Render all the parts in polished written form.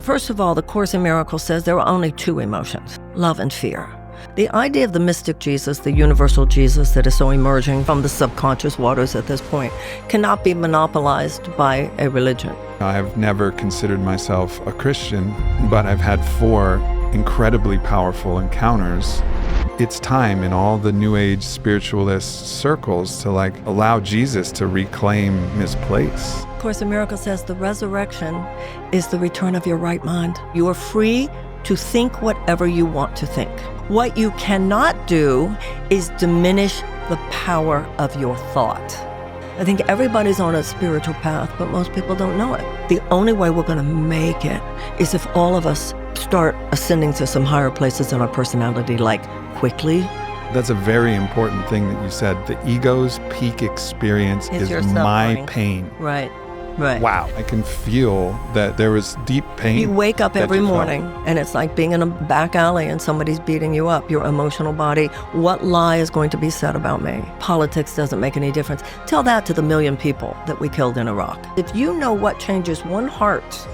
First of all, the Course in Miracles says there are only two emotions, love and fear. The idea of the mystic Jesus, the universal Jesus that is so emerging from the subconscious waters at this point, cannot be monopolized by a religion. I've never considered myself a Christian, but I've had 4 incredibly powerful encounters. It's time in all the New Age spiritualist circles to allow Jesus to reclaim his place. Course in Miracles says the resurrection is the return of your right mind. You are free to think whatever you want to think. What you cannot do is diminish the power of your thought. I think everybody's on a spiritual path, but most people don't know it. The only way we're going to make it is if all of us start ascending to some higher places in our personality, quickly. That's a very important thing that you said. The ego's peak experience is my pain. Right. Wow. I can feel that there was deep pain. You wake up every morning and it's like being in a back alley and somebody's beating you up, your emotional body. What lie is going to be said about me? Politics doesn't make any difference. Tell that to the 1 million people that we killed in Iraq. If you know what changes one heart,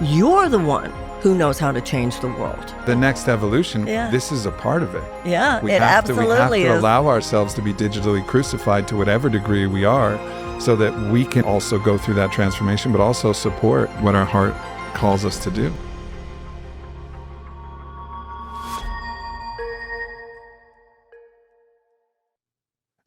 you're the one who knows how to change the world. The next evolution, this is a part of it. Yeah, we it absolutely have to is. allow ourselves to be digitally crucified to whatever degree we are, so that we can also go through that transformation, but also support what our heart calls us to do.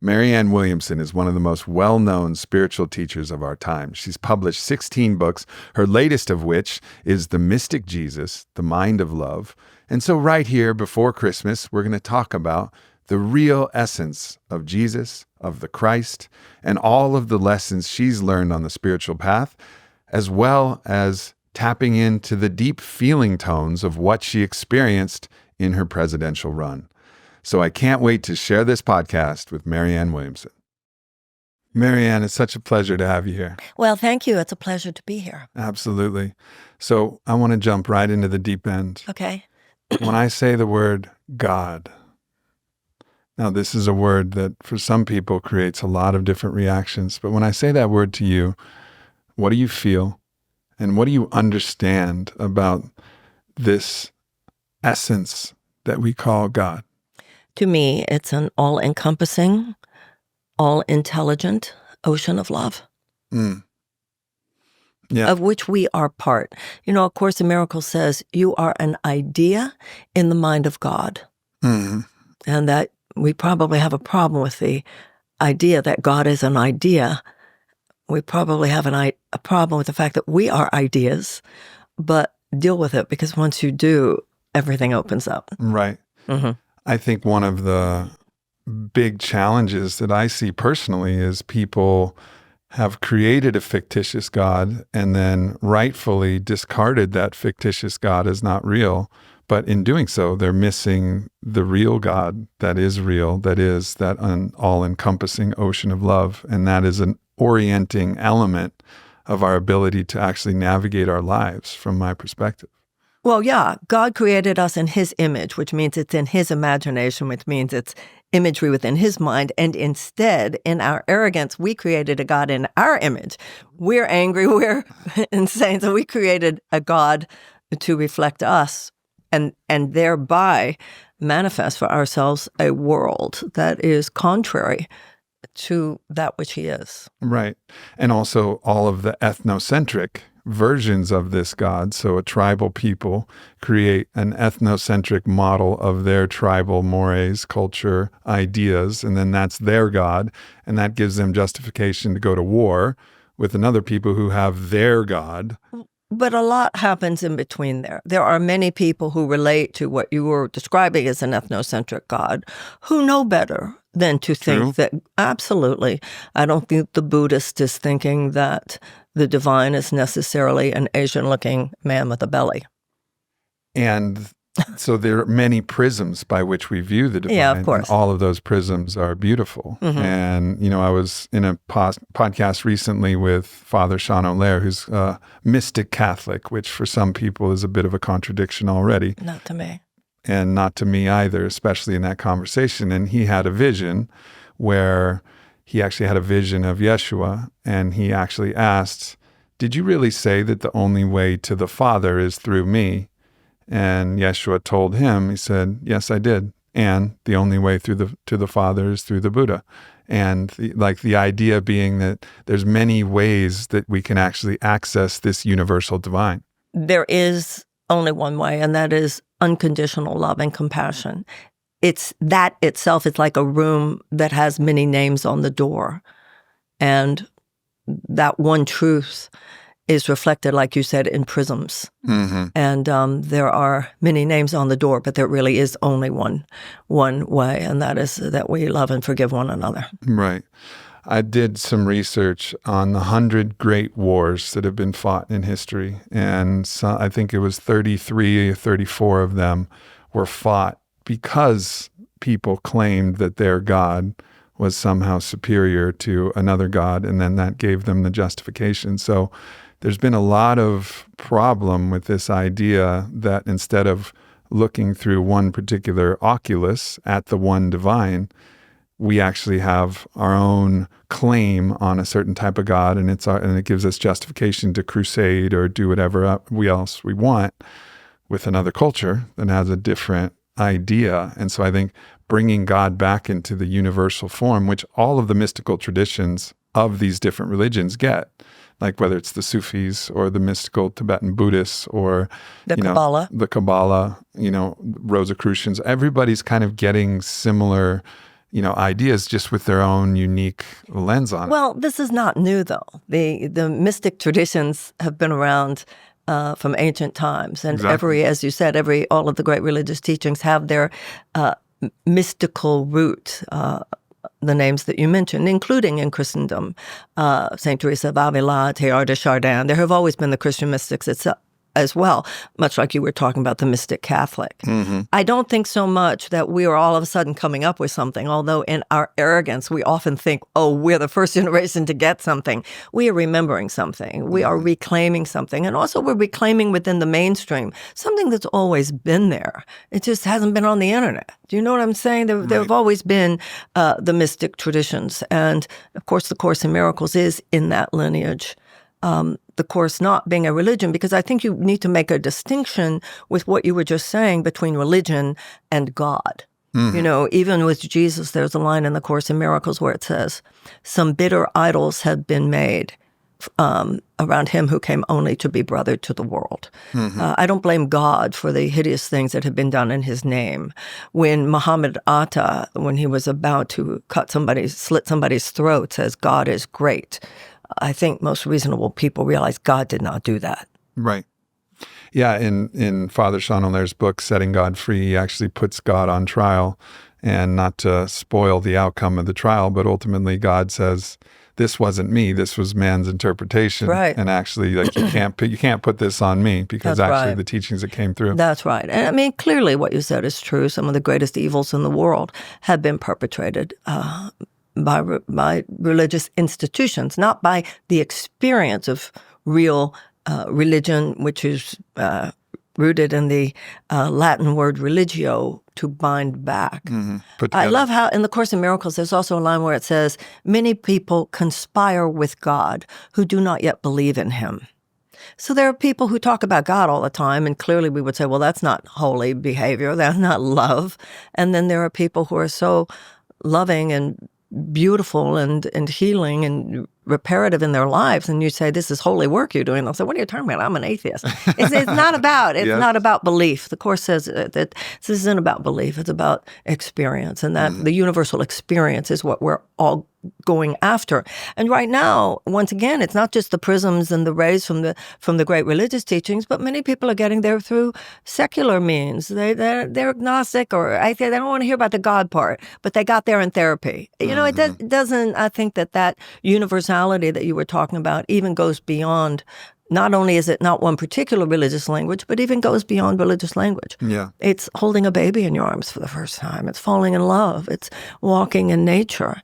Marianne Williamson is one of the most well-known spiritual teachers of our time. She's published 16 books, her latest of which is The Mystic Jesus, The Mind of Love. And so right here before Christmas, we're going to talk about the real essence of Jesus, of the Christ, and all of the lessons she's learned on the spiritual path, as well as tapping into the deep feeling tones of what she experienced in her presidential run. So I can't wait to share this podcast with Marianne Williamson. Marianne, it's such a pleasure to have you here. Well, thank you. It's a pleasure to be here. Absolutely. So I want to jump right into the deep end. Okay. When I say the word God, now this is a word that for some people creates a lot of different reactions, but when I say that word to you, what do you feel? And what do you understand about this essence that we call God? To me, it's an all-encompassing, all-intelligent ocean of love, of which we are part. A Course in Miracles says you are an idea in the mind of God. Mm-hmm. And that we probably have a problem with the idea that God is an idea. We probably have a problem with the fact that we are ideas, but deal with it, because once you do, everything opens up. Right. Mm-hmm. I think one of the big challenges that I see personally is people have created a fictitious God and then rightfully discarded that fictitious God as not real. But in doing so, they're missing the real God that is real, that is that all-encompassing ocean of love. And that is an orienting element of our ability to actually navigate our lives, from my perspective. Well, yeah, God created us in his image, which means it's in his imagination, which means it's imagery within his mind. And instead, in our arrogance, we created a God in our image. We're angry, we're insane. So we created a God to reflect us and thereby manifest for ourselves a world that is contrary to that which he is. Right. And also all of the ethnocentric versions of this God. So a tribal people create an ethnocentric model of their tribal mores, culture, ideas, and then that's their God. And that gives them justification to go to war with another people who have their God. But a lot happens in between there. There are many people who relate to what you were describing as an ethnocentric God who know better than to think that, absolutely. I don't think the Buddhist is thinking that the divine is necessarily an Asian-looking man with a belly. And so there are many prisms by which we view the divine. Yeah, of course. And all of those prisms are beautiful. Mm-hmm. And, I was in a podcast recently with Father Sean O'Lear, who's a mystic Catholic, which for some people is a bit of a contradiction already. Not to me. And not to me either, especially in that conversation. And he had a vision where he actually had a vision of Yeshua, and he actually asked did you really say that the only way to the Father is through me? And Yeshua told him, he said, yes, I did. And the only way to the Father is through the Buddha. And the idea being that there's many ways that we can actually access this universal divine. There is only one way, and that is unconditional love and compassion. It's that itself. It's like a room that has many names on the door. And that one truth is reflected, like you said, in prisms. Mm-hmm. And there are many names on the door, but there really is only one way, and that is that we love and forgive one another. Right. I did some research on the 100 great wars that have been fought in history, and so I think it was 33 or 34 of them were fought because people claimed that their God was somehow superior to another God, and then that gave them the justification. So there's been a lot of problem with this idea that instead of looking through one particular oculus at the one divine, we actually have our own claim on a certain type of God, and it gives us justification to crusade or do whatever else we want with another culture that has a different idea. And so I think bringing God back into the universal form, which all of the mystical traditions of these different religions get, like whether it's the Sufis or the mystical Tibetan Buddhists or the Kabbalah, Rosicrucians, everybody's kind of getting similar ideas, just with their own unique lens on it. Well, this is not new, though. The mystic traditions have been around from ancient times, and exactly. as you said, all of the great religious teachings have their mystical root. The names that you mentioned, including in Christendom, Saint Teresa of Avila, Teilhard de Chardin. There have always been the Christian mystics as well, much like you were talking about the mystic Catholic. Mm-hmm. I don't think so much that we are all of a sudden coming up with something, although in our arrogance, we often think, we're the first generation to get something. We are remembering something. We are reclaiming something. And also we're reclaiming within the mainstream something that's always been there. It just hasn't been on the internet. Do you know what I'm saying? There have always been the mystic traditions. And of course, the Course in Miracles is in that lineage. The Course not being a religion, because I think you need to make a distinction with what you were just saying between religion and God. Mm-hmm. Even with Jesus, there's a line in the Course in Miracles where it says, some bitter idols have been made around him who came only to be brother to the world. Mm-hmm. I don't blame God for the hideous things that have been done in his name. When Muhammad Atta, when he was about to slit somebody's throat, says, God is great. I think most reasonable people realize God did not do that. Right. Yeah, in Father Chanelaire's book, Setting God Free, he actually puts God on trial, and not to spoil the outcome of the trial, but ultimately God says, this wasn't me, this was man's interpretation. Right. And actually, you can't put this on me, because That's actually right. the teachings that came through. That's right. And I mean, clearly what you said is true. Some of the greatest evils in the world have been perpetrated by religious institutions, not by the experience of real religion, which is rooted in the Latin word religio, to bind back. Mm-hmm. I love how in the Course in Miracles, there's also a line where it says, many people conspire with God who do not yet believe in him. So there are people who talk about God all the time, and clearly we would say, well, that's not holy behavior, that's not love. And then there are people who are so loving and beautiful and healing and reparative in their lives, and you say, this is holy work you're doing. They'll say, what are you talking about? I'm an atheist. It's not about, not about belief. The Course says that this isn't about belief, it's about experience, and that the universal experience is what we're all going after. And right now, once again, it's not just the prisms and the rays from the great religious teachings, but many people are getting there through secular means. They're agnostic, or they don't want to hear about the God part, but they got there in therapy. It doesn't. I think that universality that you were talking about even goes beyond. Not only is it not one particular religious language, but even goes beyond religious language. Yeah. It's holding a baby in your arms for the first time. It's falling in love. It's walking in nature.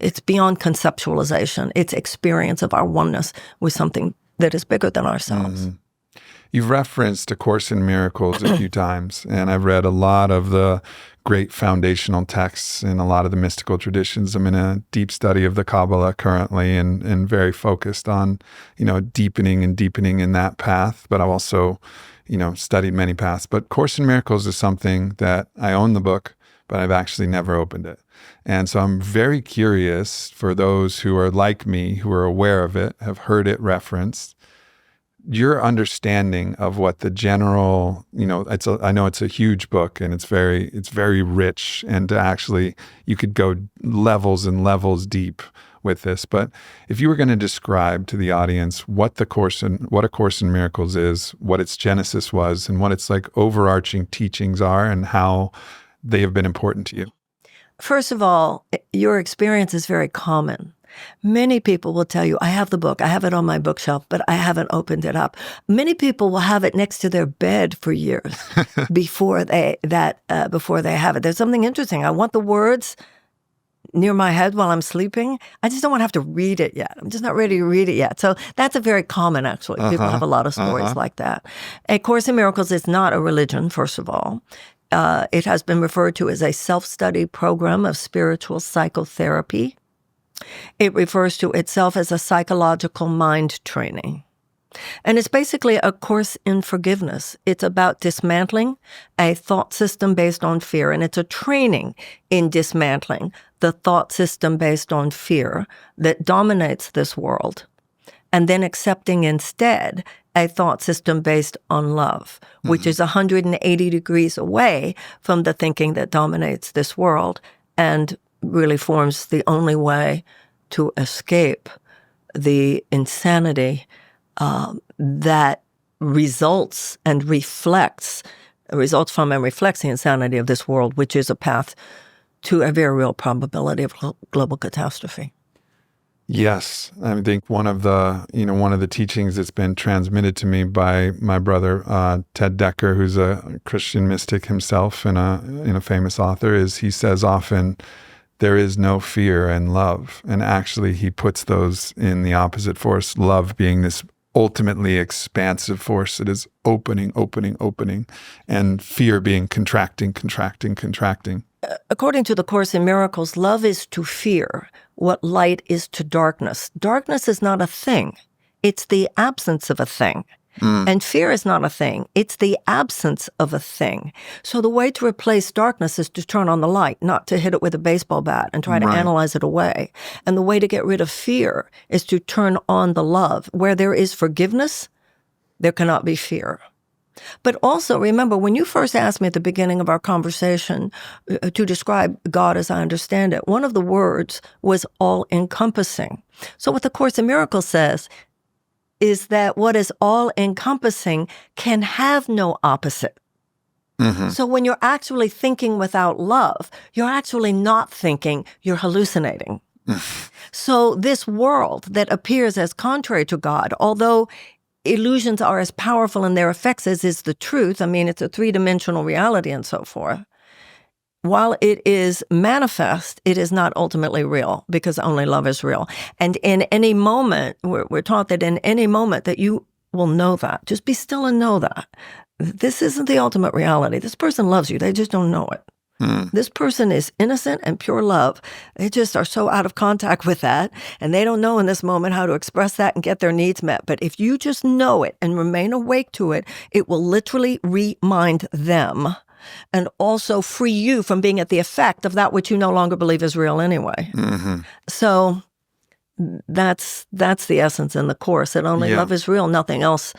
It's beyond conceptualization. It's experience of our oneness with something that is bigger than ourselves. Mm-hmm. You've referenced A Course in Miracles a few times, and I've read a lot of the great foundational texts in a lot of the mystical traditions. I'm in a deep study of the Kabbalah currently and very focused on, deepening in that path. But I've also, studied many paths. But Course in Miracles is something that I own the book, but I've actually never opened it. And so I'm very curious for those who are like me, who are aware of it, have heard it referenced, your understanding of what the general, I know it's a huge book and it's very rich, and actually you could go levels and levels deep with this. But if you were going to describe to the audience what A Course in Miracles is, what its genesis was, and what its like overarching teachings are, and how they have been important to you. First of all, your experience is very common. Many people will tell you, I have the book, I have it on my bookshelf, but I haven't opened it up. Many people will have it next to their bed for years before they have it. There's something interesting. I want the words near my head while I'm sleeping. I just don't want to have to read it yet. I'm just not ready to read it yet. So that's a very common, actually. People have a lot of stories like that. A Course in Miracles is not a religion, first of all. It has been referred to as a self-study program of spiritual psychotherapy. It refers to itself as a psychological mind training. And it's basically a course in forgiveness. It's about dismantling a thought system based on fear, and it's a training in dismantling the thought system based on fear that dominates this world, and then accepting instead a thought system based on love, which is 180 degrees away from the thinking that dominates this world and really forms the only way to escape the insanity that results from and reflects the insanity of this world, which is a path to a very real probability of global catastrophe. Yes, I think one of the teachings that's been transmitted to me by my brother Ted Decker, who's a Christian mystic himself and a famous author, is he says often, there is no fear in love, and actually he puts those in the opposite force. Love being this ultimately expansive force that is opening, and fear being contracting. According to the Course in Miracles, love is to fear what light is to darkness. Darkness is not a thing. It's the absence of a thing. And fear is not a thing. It's the absence of a thing. So the way to replace darkness is to turn on the light, not to hit it with a baseball bat and try to analyze it away. And the way to get rid of fear is to turn on the love. Where there is forgiveness, there cannot be fear. But also, remember, when you first asked me at the beginning of our conversation to describe God as I understand it, one of the words was all-encompassing. So what the Course in Miracles says is that what is all-encompassing can have no opposite. So when you're actually thinking without love, you're actually not thinking, you're hallucinating. So this world that appears as contrary to God, although illusions are as powerful in their effects as is the truth, I mean, it's a three-dimensional reality and so forth, while it is manifest, it is not ultimately real, because only love is real. And in any moment, we're taught that in any moment that you will know that. Just be still and know that. This isn't the ultimate reality. This person loves you. They just don't know it. This person is innocent and pure love. They just are so out of contact with that, and they don't know in this moment how to express that and get their needs met. But if you just know it and remain awake to it, it will literally remind them and also free you from being at the effect of that which you no longer believe is real anyway. So that's the essence in the Course, that only love is real, nothing else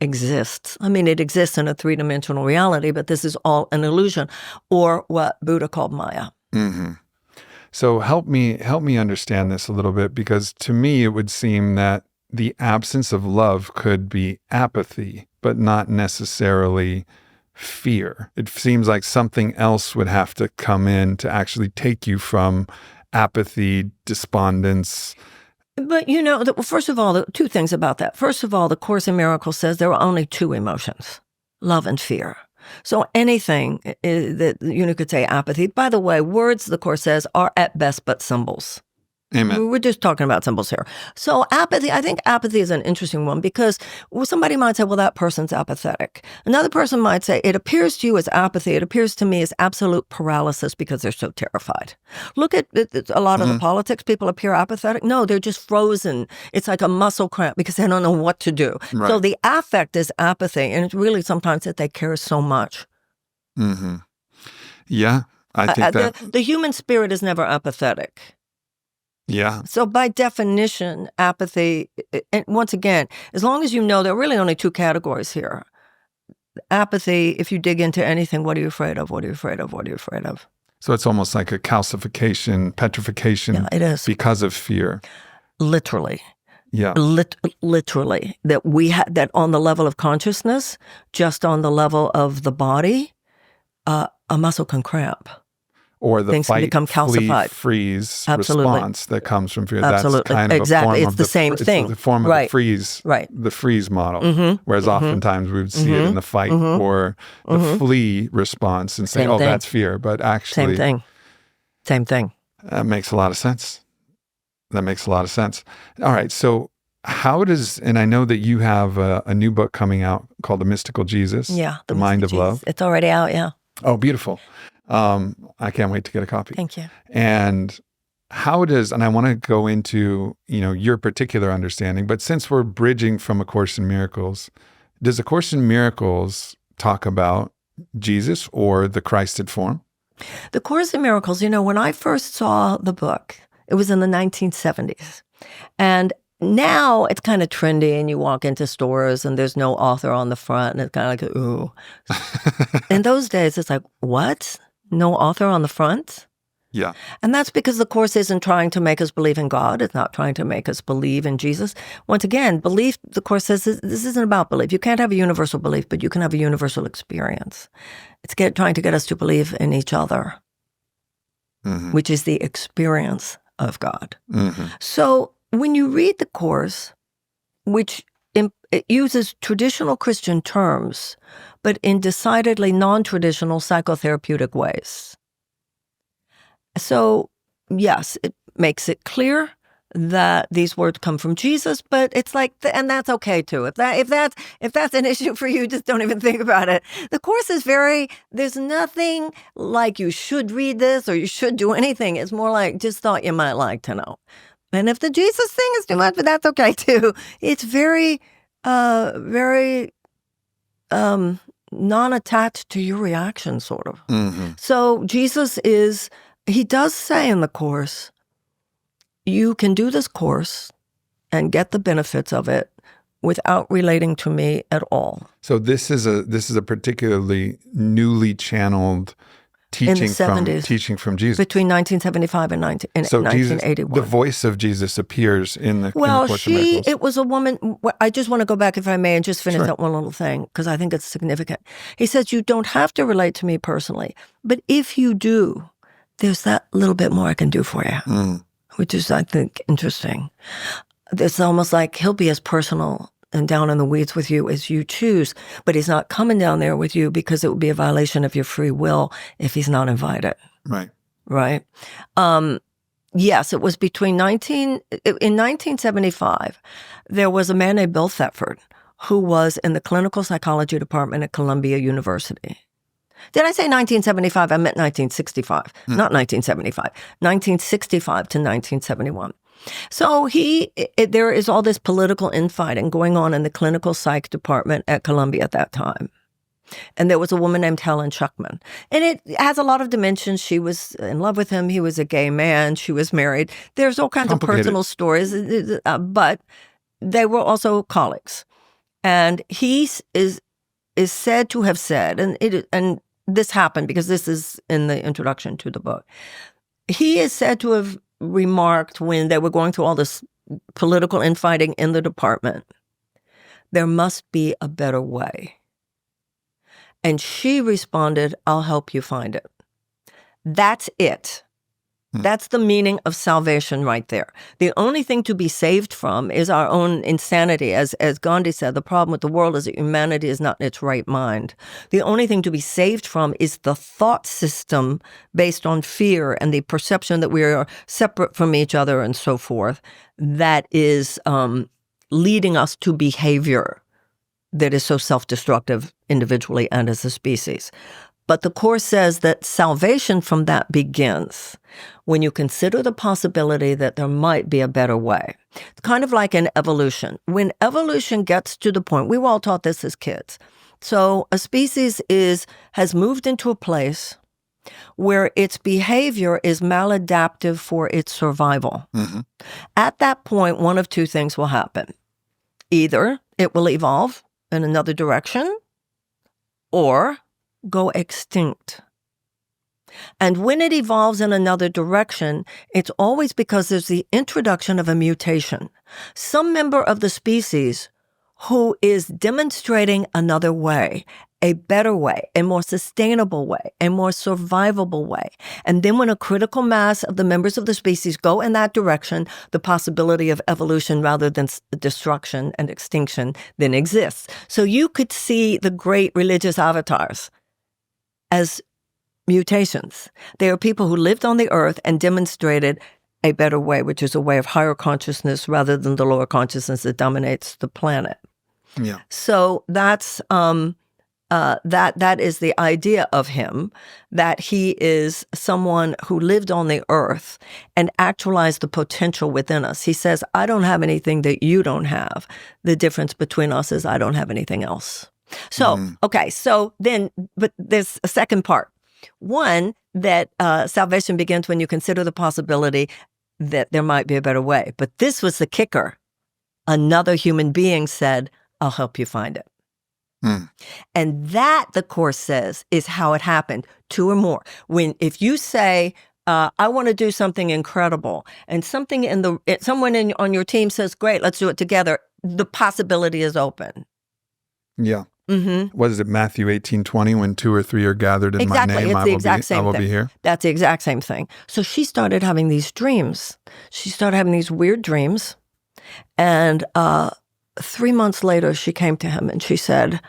exists. I mean, it exists in a three-dimensional reality, but this is all an illusion, or what Buddha called Maya. So help me understand this a little bit, because to me it would seem that the absence of love could be apathy, but not necessarily fear. It seems like something else would have to come in to actually take you from apathy, despondence. But, first of all, two things about that. First of all, the Course in Miracles says there are only two emotions, love and fear. So anything that you could say apathy. By the way, words, the Course says, are at best but symbols. Amen. We're just talking about symbols here. So apathy, I think apathy is an interesting one because somebody might say, well, that person's apathetic. Another person might say, it appears to you as apathy. It appears to me as absolute paralysis because they're so terrified. Look at a lot of the politics. People appear apathetic. No, they're just frozen. It's like a muscle cramp because they don't know what to do. Right. So the affect is apathy. And it's really sometimes that they care so much. Mm-hmm. Yeah, I think that... The human spirit is never apathetic. Yeah. So by definition, apathy, and once again, as long as you know, there are really only two categories here. Apathy, if you dig into anything, what are you afraid of? What are you afraid of? What are you afraid of? So it's almost like a calcification, petrification. Yeah, it is. Because of fear. Literally. Yeah. Literally. That on the level of consciousness, just on the level of the body, a muscle can cramp. Or the things fight, become calcified. flee, freeze Absolutely. response that comes from fear. Absolutely. That's kind of Exactly. a form It's of the same thing. It's the form of Right. the freeze, Right. the freeze model. Mm-hmm. Whereas oftentimes we would see it in the fight or the flee response and say, Same oh, thing. that's fear. But actually, Same thing. That makes a lot of sense. All right. So how does, and I know that you have a new book coming out called The Mystical Jesus. Yeah. The Mind of Love. It's already out, yeah. Oh, beautiful. I can't wait to get a copy. Thank you. And how does, and I want to go into, your particular understanding, but since we're bridging from A Course in Miracles, does A Course in Miracles talk about Jesus or the Christed form? The Course in Miracles, when I first saw the book, it was in the 1970s. And now it's kind of trendy and you walk into stores and there's no author on the front and it's kind of like, ooh. In those days, it's like, what? No author on the front? Yeah. And that's because the Course isn't trying to make us believe in God. It's not trying to make us believe in Jesus. Once again, belief, the Course says this isn't about belief. You can't have a universal belief, but you can have a universal experience. It's trying to get us to believe in each other, which is the experience of God. Mm-hmm. So when you read the Course, which it uses traditional Christian terms, but in decidedly non-traditional psychotherapeutic ways. So, yes, it makes it clear that these words come from Jesus, but it's like, and that's okay too. If that's an issue for you, just don't even think about it. The Course is there's nothing like you should read this or you should do anything. It's more like, just thought you might like to know. And if the Jesus thing is too much, but that's okay too. It's very non-attached to your reaction, sort of. Mm-hmm. So Jesus he does say in the Course, you can do this course and get the benefits of it without relating to me at all. So this is a particularly newly channeled teaching from Jesus. Between 1975 and 1981. The voice of Jesus appears in the Course of Miracles. It was a woman. I just want to go back, if I may, and just finish that one little thing, because I think it's significant. He says, you don't have to relate to me personally, but if you do, there's that little bit more I can do for you, which is, I think, interesting. It's almost like he'll be as personal and down in the weeds with you as you choose, but he's not coming down there with you because it would be a violation of your free will if he's not invited. Right. Right. Yes, it was in 1975, there was a man named Bill Thetford who was in the clinical psychology department at Columbia University. Did I say 1975? I meant 1965, not 1975, 1965 to 1971. So there is all this political infighting going on in the clinical psych department at Columbia at that time. And there was a woman named Helen Schuckman. And it has a lot of dimensions. She was in love with him. He was a gay man. She was married. There's all kinds of personal stories, but they were also colleagues. And he is said to have said, and this happened because this is in the introduction to the book. He is said to have remarked when they were going through all this political infighting in the department, there must be a better way. And she responded, I'll help you find it. That's it. That's the meaning of salvation right there. The only thing to be saved from is our own insanity. As Gandhi said, the problem with the world is that humanity is not in its right mind. The only thing to be saved from is the thought system based on fear and the perception that we are separate from each other and so forth that is leading us to behavior that is so self-destructive individually and as a species. But the Course says that salvation from that begins when you consider the possibility that there might be a better way. It's kind of like in evolution. When evolution gets to the point, we were all taught this as kids. So a species has moved into a place where its behavior is maladaptive for its survival. Mm-hmm. At that point, one of two things will happen. Either it will evolve in another direction, or go extinct. And when it evolves in another direction, it's always because there's the introduction of a mutation. Some member of the species who is demonstrating another way, a better way, a more sustainable way, a more survivable way. And then when a critical mass of the members of the species go in that direction, the possibility of evolution rather than destruction and extinction then exists. So you could see the great religious avatars as mutations. They are people who lived on the earth and demonstrated a better way, which is a way of higher consciousness rather than the lower consciousness that dominates the planet. Yeah. So that's that is the idea of him, that he is someone who lived on the earth and actualized the potential within us. He says, I don't have anything that you don't have. The difference between us is I don't have anything else. So, okay, so then, but there's a second part. One, that salvation begins when you consider the possibility that there might be a better way. But this was the kicker. Another human being said, I'll help you find it. And that, the Course says, is how it happened. Two or more. If you say, I want to do something incredible, and someone on your team says, great, let's do it together, the possibility is open. Yeah. Mm-hmm. What is it, Matthew 18:20, when 2 or 3 are gathered in my name, I will be here? That's the exact same thing. So she started having these dreams. She started having these weird dreams. And 3 months later, she came to him and she said,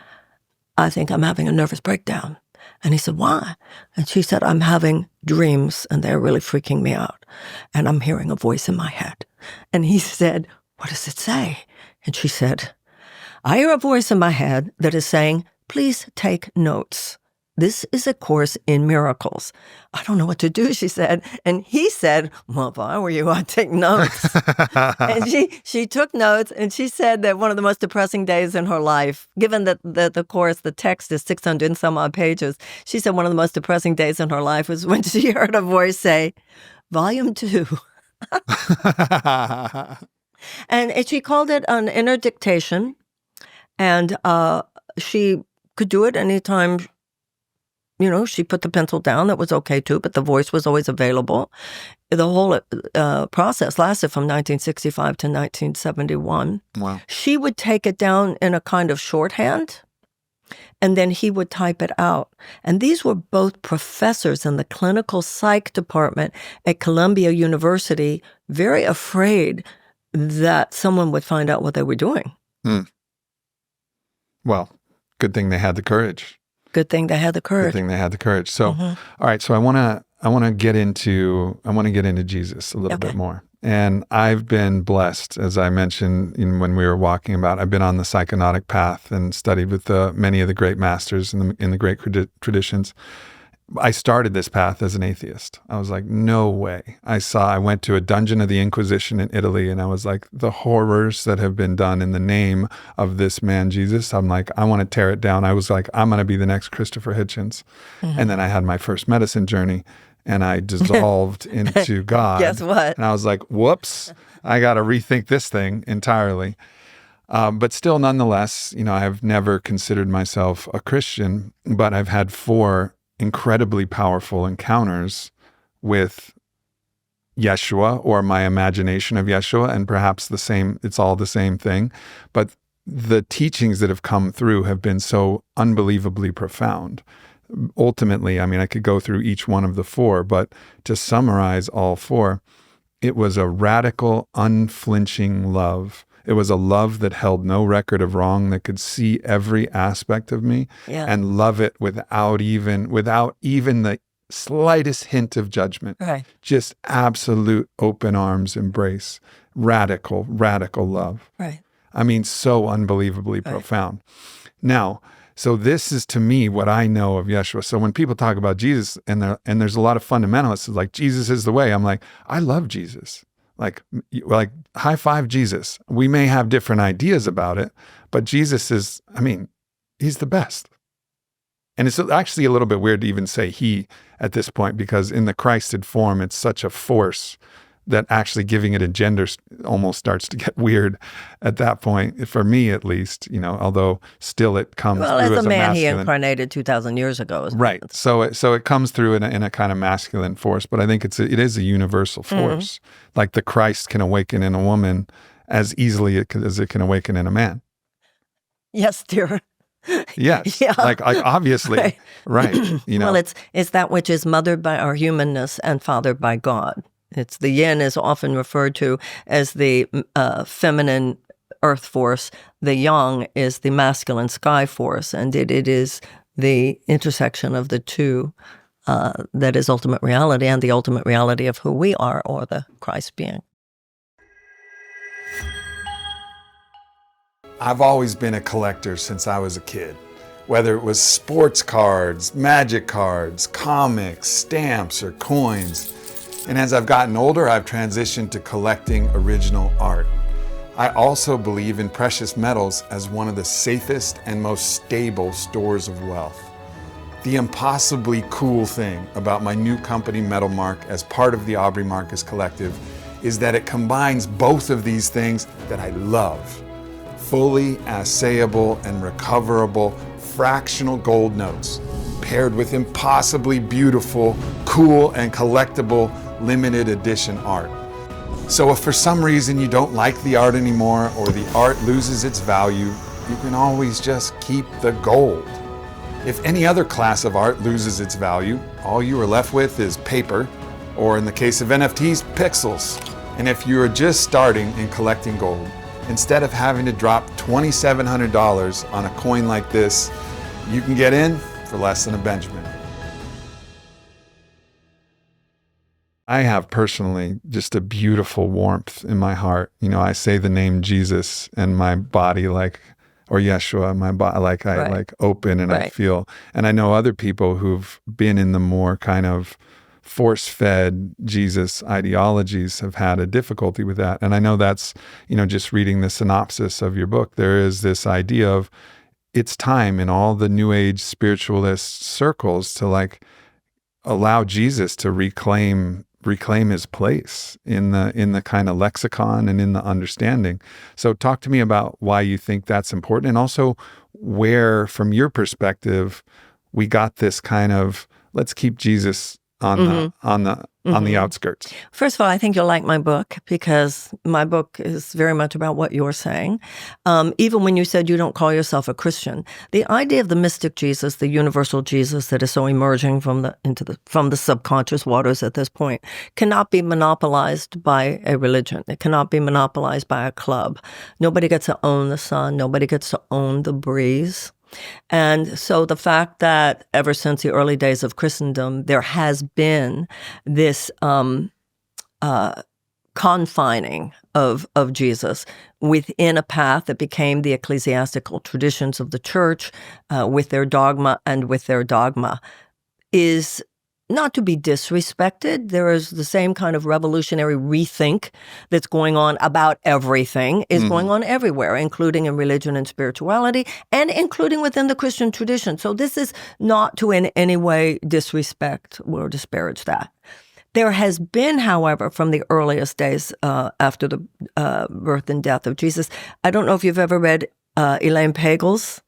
I think I'm having a nervous breakdown. And he said, why? And she said, I'm having dreams and they're really freaking me out. And I'm hearing a voice in my head. And he said, what does it say? And she said, I hear a voice in my head that is saying, please take notes. This is a course in miracles. I don't know what to do, she said. And he said, well, if I were you, I'd take notes. And she took notes, and she said that one of the most depressing days in her life, given that the course, the text is 600 and some odd pages, she said one of the most depressing days in her life was when she heard a voice say, Volume 2. And she called it an inner dictation. And she could do it anytime, she put the pencil down. That was okay too, but the voice was always available. The whole process lasted from 1965 to 1971. Wow. She would take it down in a kind of shorthand, and then he would type it out. And these were both professors in the clinical psych department at Columbia University, very afraid that someone would find out what they were doing. Well, good thing they had the courage. Good thing they had the courage. Good thing they had the courage. So, all right. So I want to get into Jesus a little bit more. And I've been blessed, as I mentioned when we were walking about. I've been on the psychonautic path and studied with many of the great masters in the great traditions. I started this path as an atheist. I was like, no way. I went to a dungeon of the Inquisition in Italy, and I was like, the horrors that have been done in the name of this man, Jesus. I'm like, I want to tear it down. I was like, I'm going to be the next Christopher Hitchens. And then I had my first medicine journey, and I dissolved into God. Guess what? And I was like, whoops, I got to rethink this thing entirely. But still, nonetheless, I have never considered myself a Christian, but I've had 4 incredibly powerful encounters with Yeshua, or my imagination of Yeshua, and perhaps it's all the same thing. But the teachings that have come through have been so unbelievably profound ultimately, I mean, I could go through each one of the four, but to summarize all four, it was a radical, unflinching love. It was a love that held no record of wrong, that could see every aspect of me and love it without even the slightest hint of judgment. Right. Just absolute open arms embrace. Radical, radical love. Right. I mean, so unbelievably profound. Now, so this is to me what I know of Yeshua. So when people talk about Jesus and there's a lot of fundamentalists like Jesus is the way, I'm like, I love Jesus. Like high five Jesus. We may have different ideas about it, but Jesus is, I mean, he's the best. And it's actually a little bit weird to even say he at this point, because in the Christed form, it's such a force that actually giving it a gender almost starts to get weird at that point, for me at least, although still it comes through as a man masculine. he incarnated 2,000 years ago. Right. So it comes through in a kind of masculine force, but I think it is a universal force. Like the Christ can awaken in a woman as easily as it can awaken in a man. Yes, dear. Yes. Like obviously. Right. Well, it's that which is mothered by our humanness and fathered by God. It's the yin is often referred to as the feminine earth force. The yang is the masculine sky force, and it is the intersection of the two that is ultimate reality and the ultimate reality of who we are, or the Christ being. I've always been a collector since I was a kid. Whether it was sports cards, magic cards, comics, stamps, or coins. And as I've gotten older, I've transitioned to collecting original art. I also believe in precious metals as one of the safest and most stable stores of wealth. The impossibly cool thing about my new company, Metal Mark, as part of the Aubrey Marcus Collective, is that it combines both of these things that I love. Fully assayable and recoverable fractional gold notes, paired with impossibly beautiful, cool, and collectible limited edition art. So if for some reason you don't like the art anymore, or the art loses its value, you can always just keep the gold. If any other class of art loses its value, all you are left with is paper, or in the case of NFTs, pixels. And if you are just starting in collecting gold, instead of having to drop $2,700 on a coin like this, you can get in for less than a Benjamin. I have personally just a beautiful warmth in my heart. I say the name Jesus and my body or Yeshua, my body, I open and I feel. And I know other people who've been in the more kind of force-fed Jesus ideologies have had a difficulty with that. And I know that's, just reading the synopsis of your book, there is this idea of it's time in all the New Age spiritualist circles to allow Jesus to reclaim his place in the kind of lexicon and in the understanding. So talk to me about why you think that's important, and also where, from your perspective, we got this kind of let's keep Jesus on the outskirts. First of all, I think you'll like my book, because my book is very much about what you're saying. Even when you said you don't call yourself a Christian, the idea of the mystic Jesus, the universal Jesus that is so emerging from the subconscious waters at this point, cannot be monopolized by a religion. It cannot be monopolized by a club. Nobody gets to own the sun. Nobody gets to own the breeze. And so the fact that ever since the early days of Christendom, there has been this confining of Jesus within a path that became the ecclesiastical traditions of the church with their dogma and with their dogma is not to be disrespected. There is the same kind of revolutionary rethink that's going on about everything is going on everywhere, including in religion and spirituality, and including within the Christian tradition. So this is not to in any way disrespect or disparage that. There has been, however, from the earliest days after the birth and death of Jesus, I don't know if you've ever read Elaine Pagel's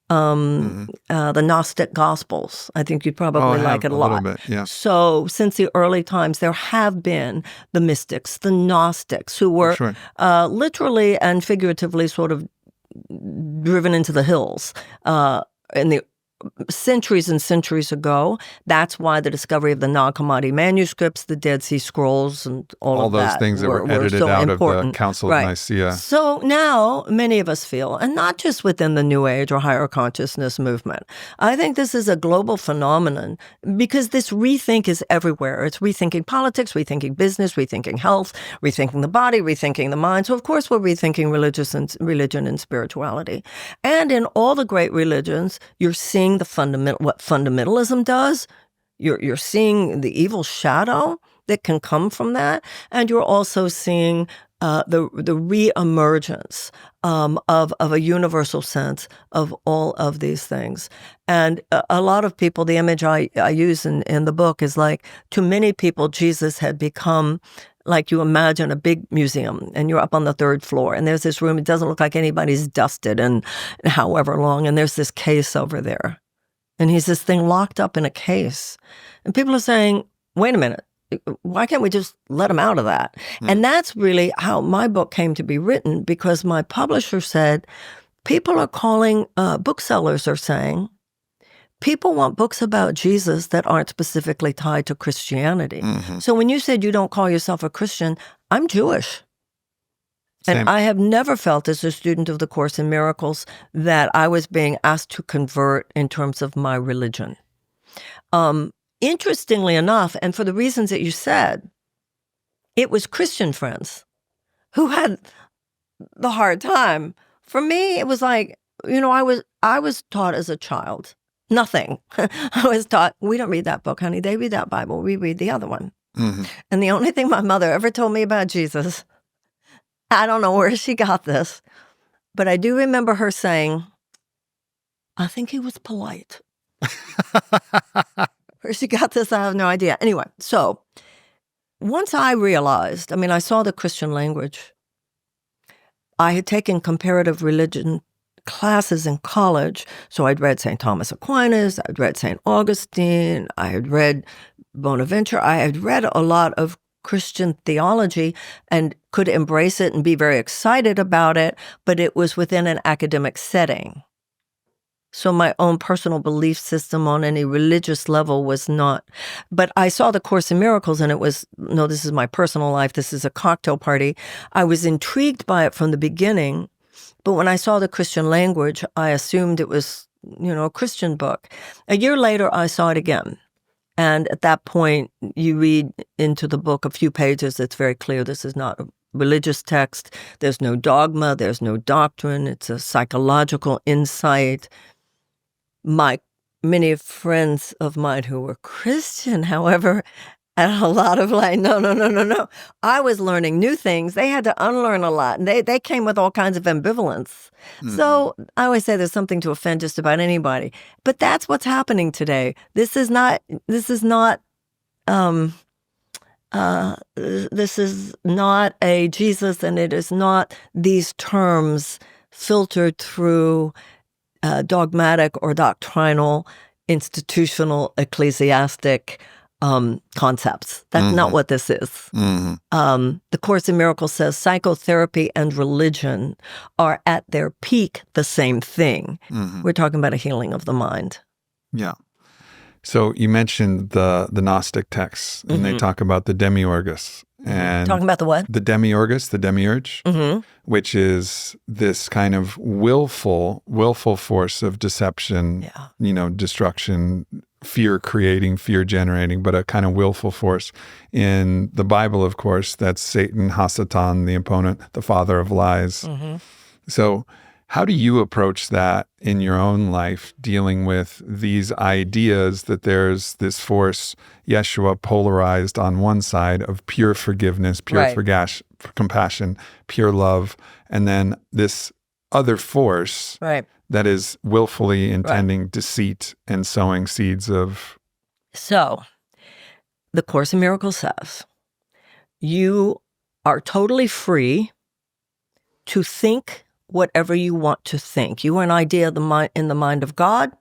the Gnostic Gospels. I think you'd probably like it a lot. Little bit, yeah. So since the early times, there have been the mystics, the Gnostics, who were literally and figuratively sort of driven into the hills in the centuries and centuries ago. That's why the discovery of the Nag Hammadi manuscripts, the Dead Sea Scrolls, and all of those that things that were edited so out important. of the Council of Right. Nicaea. So now many of us feel, and not just within the New Age or higher consciousness movement, I think this is a global phenomenon because this rethink is everywhere. It's rethinking politics, rethinking business, rethinking health, rethinking the body, rethinking the mind. So of course we're rethinking religion and spirituality. And in all the great religions, you're seeing what fundamentalism does. You're seeing the evil shadow that can come from that, and you're also seeing the reemergence of a universal sense of all of these things. And a lot of people, the image I use in the book is like, to many people, Jesus had become like you imagine a big museum and you're up on the third floor and there's this room. It doesn't look like anybody's dusted in however long. And there's this case over there. And he's this thing locked up in a case. And people are saying, wait a minute, why can't we just let him out of that? And that's really how my book came to be written, because my publisher said, people are calling, booksellers are saying, people want books about Jesus that aren't specifically tied to Christianity. So when you said you don't call yourself a Christian, I'm Jewish. Same. And I have never felt as a student of the Course in Miracles that I was being asked to convert in terms of my religion. Interestingly enough, and for the reasons that you said, it was Christian friends who had the hard time. For me, it was like, I was taught as a child, nothing. I was taught, we don't read that book, honey. They read that Bible. We read the other one. And the only thing my mother ever told me about Jesus, I don't know where she got this, but I do remember her saying, I think he was polite. Where she got this, I have no idea. Anyway, so once I realized, I saw the Christian language. I had taken comparative religion classes in college, so I'd read St. Thomas Aquinas, I'd read St. Augustine, I had read Bonaventure, I had read a lot of Christian theology and could embrace it and be very excited about it, but it was within an academic setting. So my own personal belief system on any religious level was not. But I saw the Course in Miracles and it was, no, this is my personal life. This is a cocktail party. I was intrigued by it from the beginning. But when I saw the Christian language, I assumed it was, a Christian book. A year later, I saw it again. And at that point, you read into the book a few pages. It's very clear this is not a religious text. There's no dogma. There's no doctrine. It's a psychological insight. Many friends of mine who were Christian, however, had a lot of no. I was learning new things. They had to unlearn a lot. And they came with all kinds of ambivalence. So I always say there's something to offend just about anybody. But that's what's happening today. This is not a Jesus, and it is not these terms filtered through dogmatic or doctrinal, institutional, ecclesiastic concepts. That's not what this is. The Course in Miracles says psychotherapy and religion are at their peak the same thing. We're talking about a healing of the mind. Yeah. So you mentioned the Gnostic texts, and they talk about the demiurgus. And talking about the what? The demiurgus, the demiurge, which is this kind of willful force of deception, destruction, fear creating, fear generating, but a kind of willful force. In the Bible, of course, that's Satan, Hasatan, the opponent, the father of lies. So how do you approach that in your own life, dealing with these ideas that there's this force, Yeshua, polarized on one side of pure forgiveness, pure compassion, pure love, and then this other force that is willfully intending deceit and sowing seeds of... So, the Course in Miracles says, you are totally free to think whatever you want to think. You are an idea in the mind of God.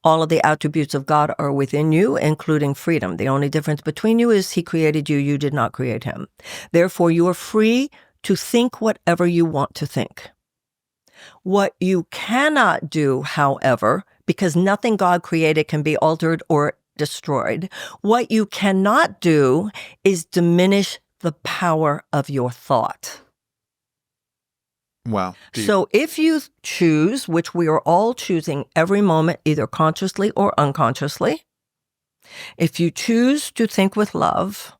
All of the attributes of God are within you, including freedom. The only difference between you is he created you, you did not create him. Therefore, you are free to think whatever you want to think. What you cannot do, however, because nothing God created can be altered or destroyed. What you cannot do is diminish the power of your thought. Wow. So if you choose, which we are all choosing every moment, either consciously or unconsciously, if you choose to think with love,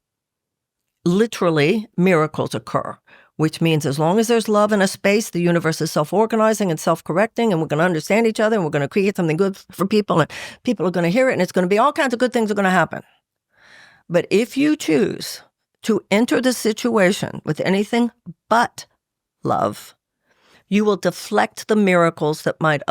literally miracles occur, which means as long as there's love in a space, the universe is self-organizing and self-correcting, and we're going to understand each other, and we're going to create something good for people, and people are going to hear it, and it's going to be all kinds of good things are going to happen. But if you choose to enter the situation with anything but love, you will deflect the miracles that would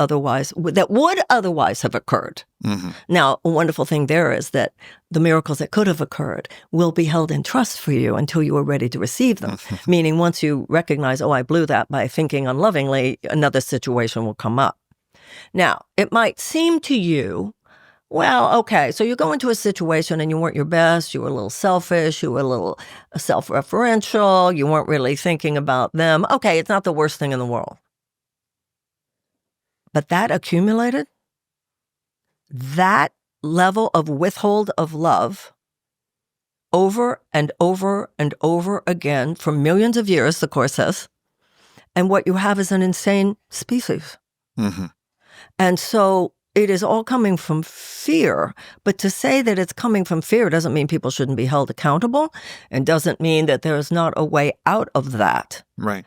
otherwise have occurred. Mm-hmm. Now, a wonderful thing there is that the miracles that could have occurred will be held in trust for you until you are ready to receive them. Meaning once you recognize, oh, I blew that by thinking unlovingly, another situation will come up. Now, it might seem to you, well, okay, so you go into a situation and you weren't your best, you were a little selfish, you were a little self-referential, you weren't really thinking about them. Okay, it's not the worst thing in the world. But that accumulated, that level of withhold of love over and over and over again for millions of years, the Course says, and what you have is an insane species. Mm-hmm. And so it is all coming from fear, but to say that it's coming from fear doesn't mean people shouldn't be held accountable, and doesn't mean that there is not a way out of that. Right.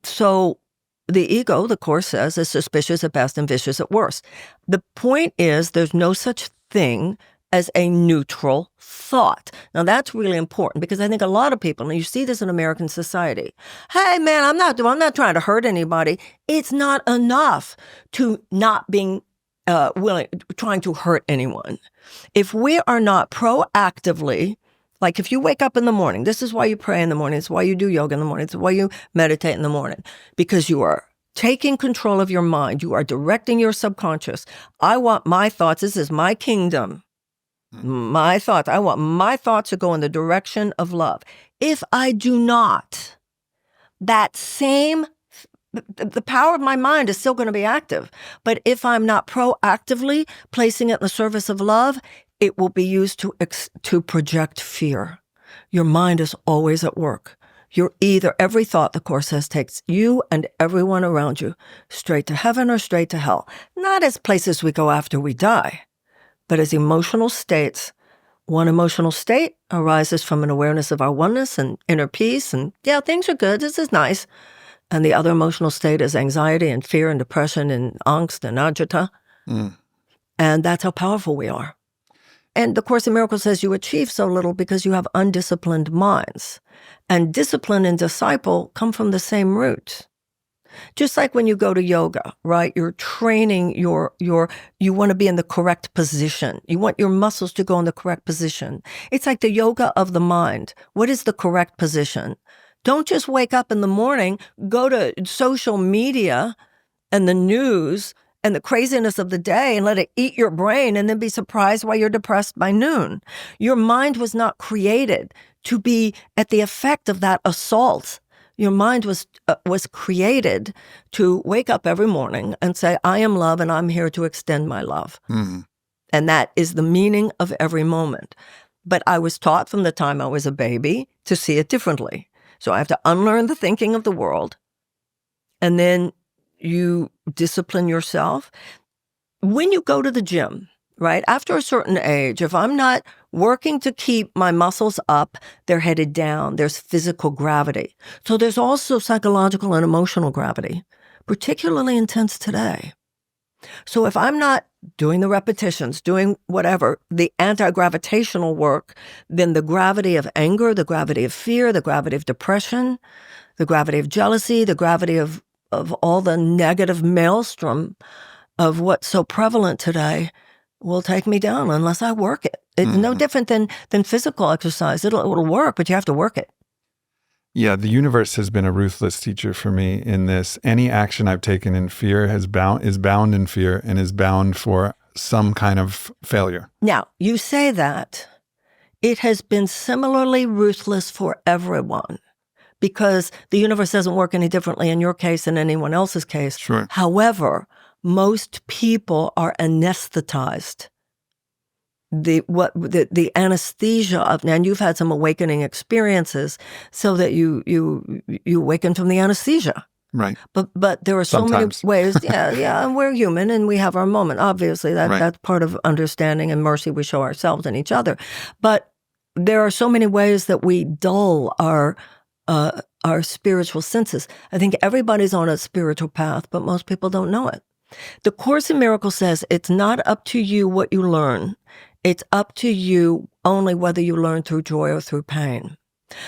So the ego, the Course says, is suspicious at best and vicious at worst. The point is there's no such thing as a neutral thought. Now, that's really important because I think a lot of people, and you see this in American society, hey, man, I'm not trying to hurt anybody. It's not enough to not being trying to hurt anyone. If we are not proactively, like if you wake up in the morning, this is why you pray in the morning, it's why you do yoga in the morning, it's why you meditate in the morning, because you are taking control of your mind, you are directing your subconscious. I want my thoughts, this is my kingdom, my thoughts, I want my thoughts to go in the direction of love. If I do not, the power of my mind is still going to be active. But if I'm not proactively placing it in the service of love, it will be used to project fear. Your mind is always at work. Every thought, the Course says, takes you and everyone around you straight to heaven or straight to hell. Not as places we go after we die, but as emotional states. One emotional state arises from an awareness of our oneness and inner peace, and yeah, things are good, this is nice. And the other emotional state is anxiety and fear and depression and angst and agita. And that's how powerful we are. And the Course in Miracles says you achieve so little because you have undisciplined minds. And discipline and disciple come from the same root. Just like when you go to yoga, right? You're training you want to be in the correct position. You want your muscles to go in the correct position. It's like the yoga of the mind. What is the correct position? Don't just wake up in the morning, go to social media and the news and the craziness of the day and let it eat your brain and then be surprised why you're depressed by noon. Your mind was not created to be at the effect of that assault. Your mind was created to wake up every morning and say, I am love and I'm here to extend my love. Mm-hmm. And that is the meaning of every moment. But I was taught from the time I was a baby to see it differently. So I have to unlearn the thinking of the world, and then you discipline yourself. When you go to the gym, right, after a certain age, if I'm not working to keep my muscles up, they're headed down. There's physical gravity. So there's also psychological and emotional gravity, particularly intense today. So if I'm not doing the repetitions, doing whatever, the anti-gravitational work, then the gravity of anger, the gravity of fear, the gravity of depression, the gravity of jealousy, the gravity of all the negative maelstrom of what's so prevalent today will take me down unless I work it. It's no different than physical exercise. It'll work, but you have to work it. Yeah, the universe has been a ruthless teacher for me in this. Any action I've taken in fear is bound in fear and is bound for some kind of failure. Now, you say that. It has been similarly ruthless for everyone because the universe doesn't work any differently in your case than anyone else's case. Sure. However, most people are anesthetized. The anesthesia of, and you've had some awakening experiences, so that you awaken from the anesthesia. Right. But there are so Sometimes. many ways. Yeah, and we're human, and we have our moment. Obviously, that's part of understanding and mercy we show ourselves and each other. But there are so many ways that we dull our spiritual senses. I think everybody's on a spiritual path, but most people don't know it. The Course in Miracles says it's not up to you what you learn. It's up to you only whether you learn through joy or through pain.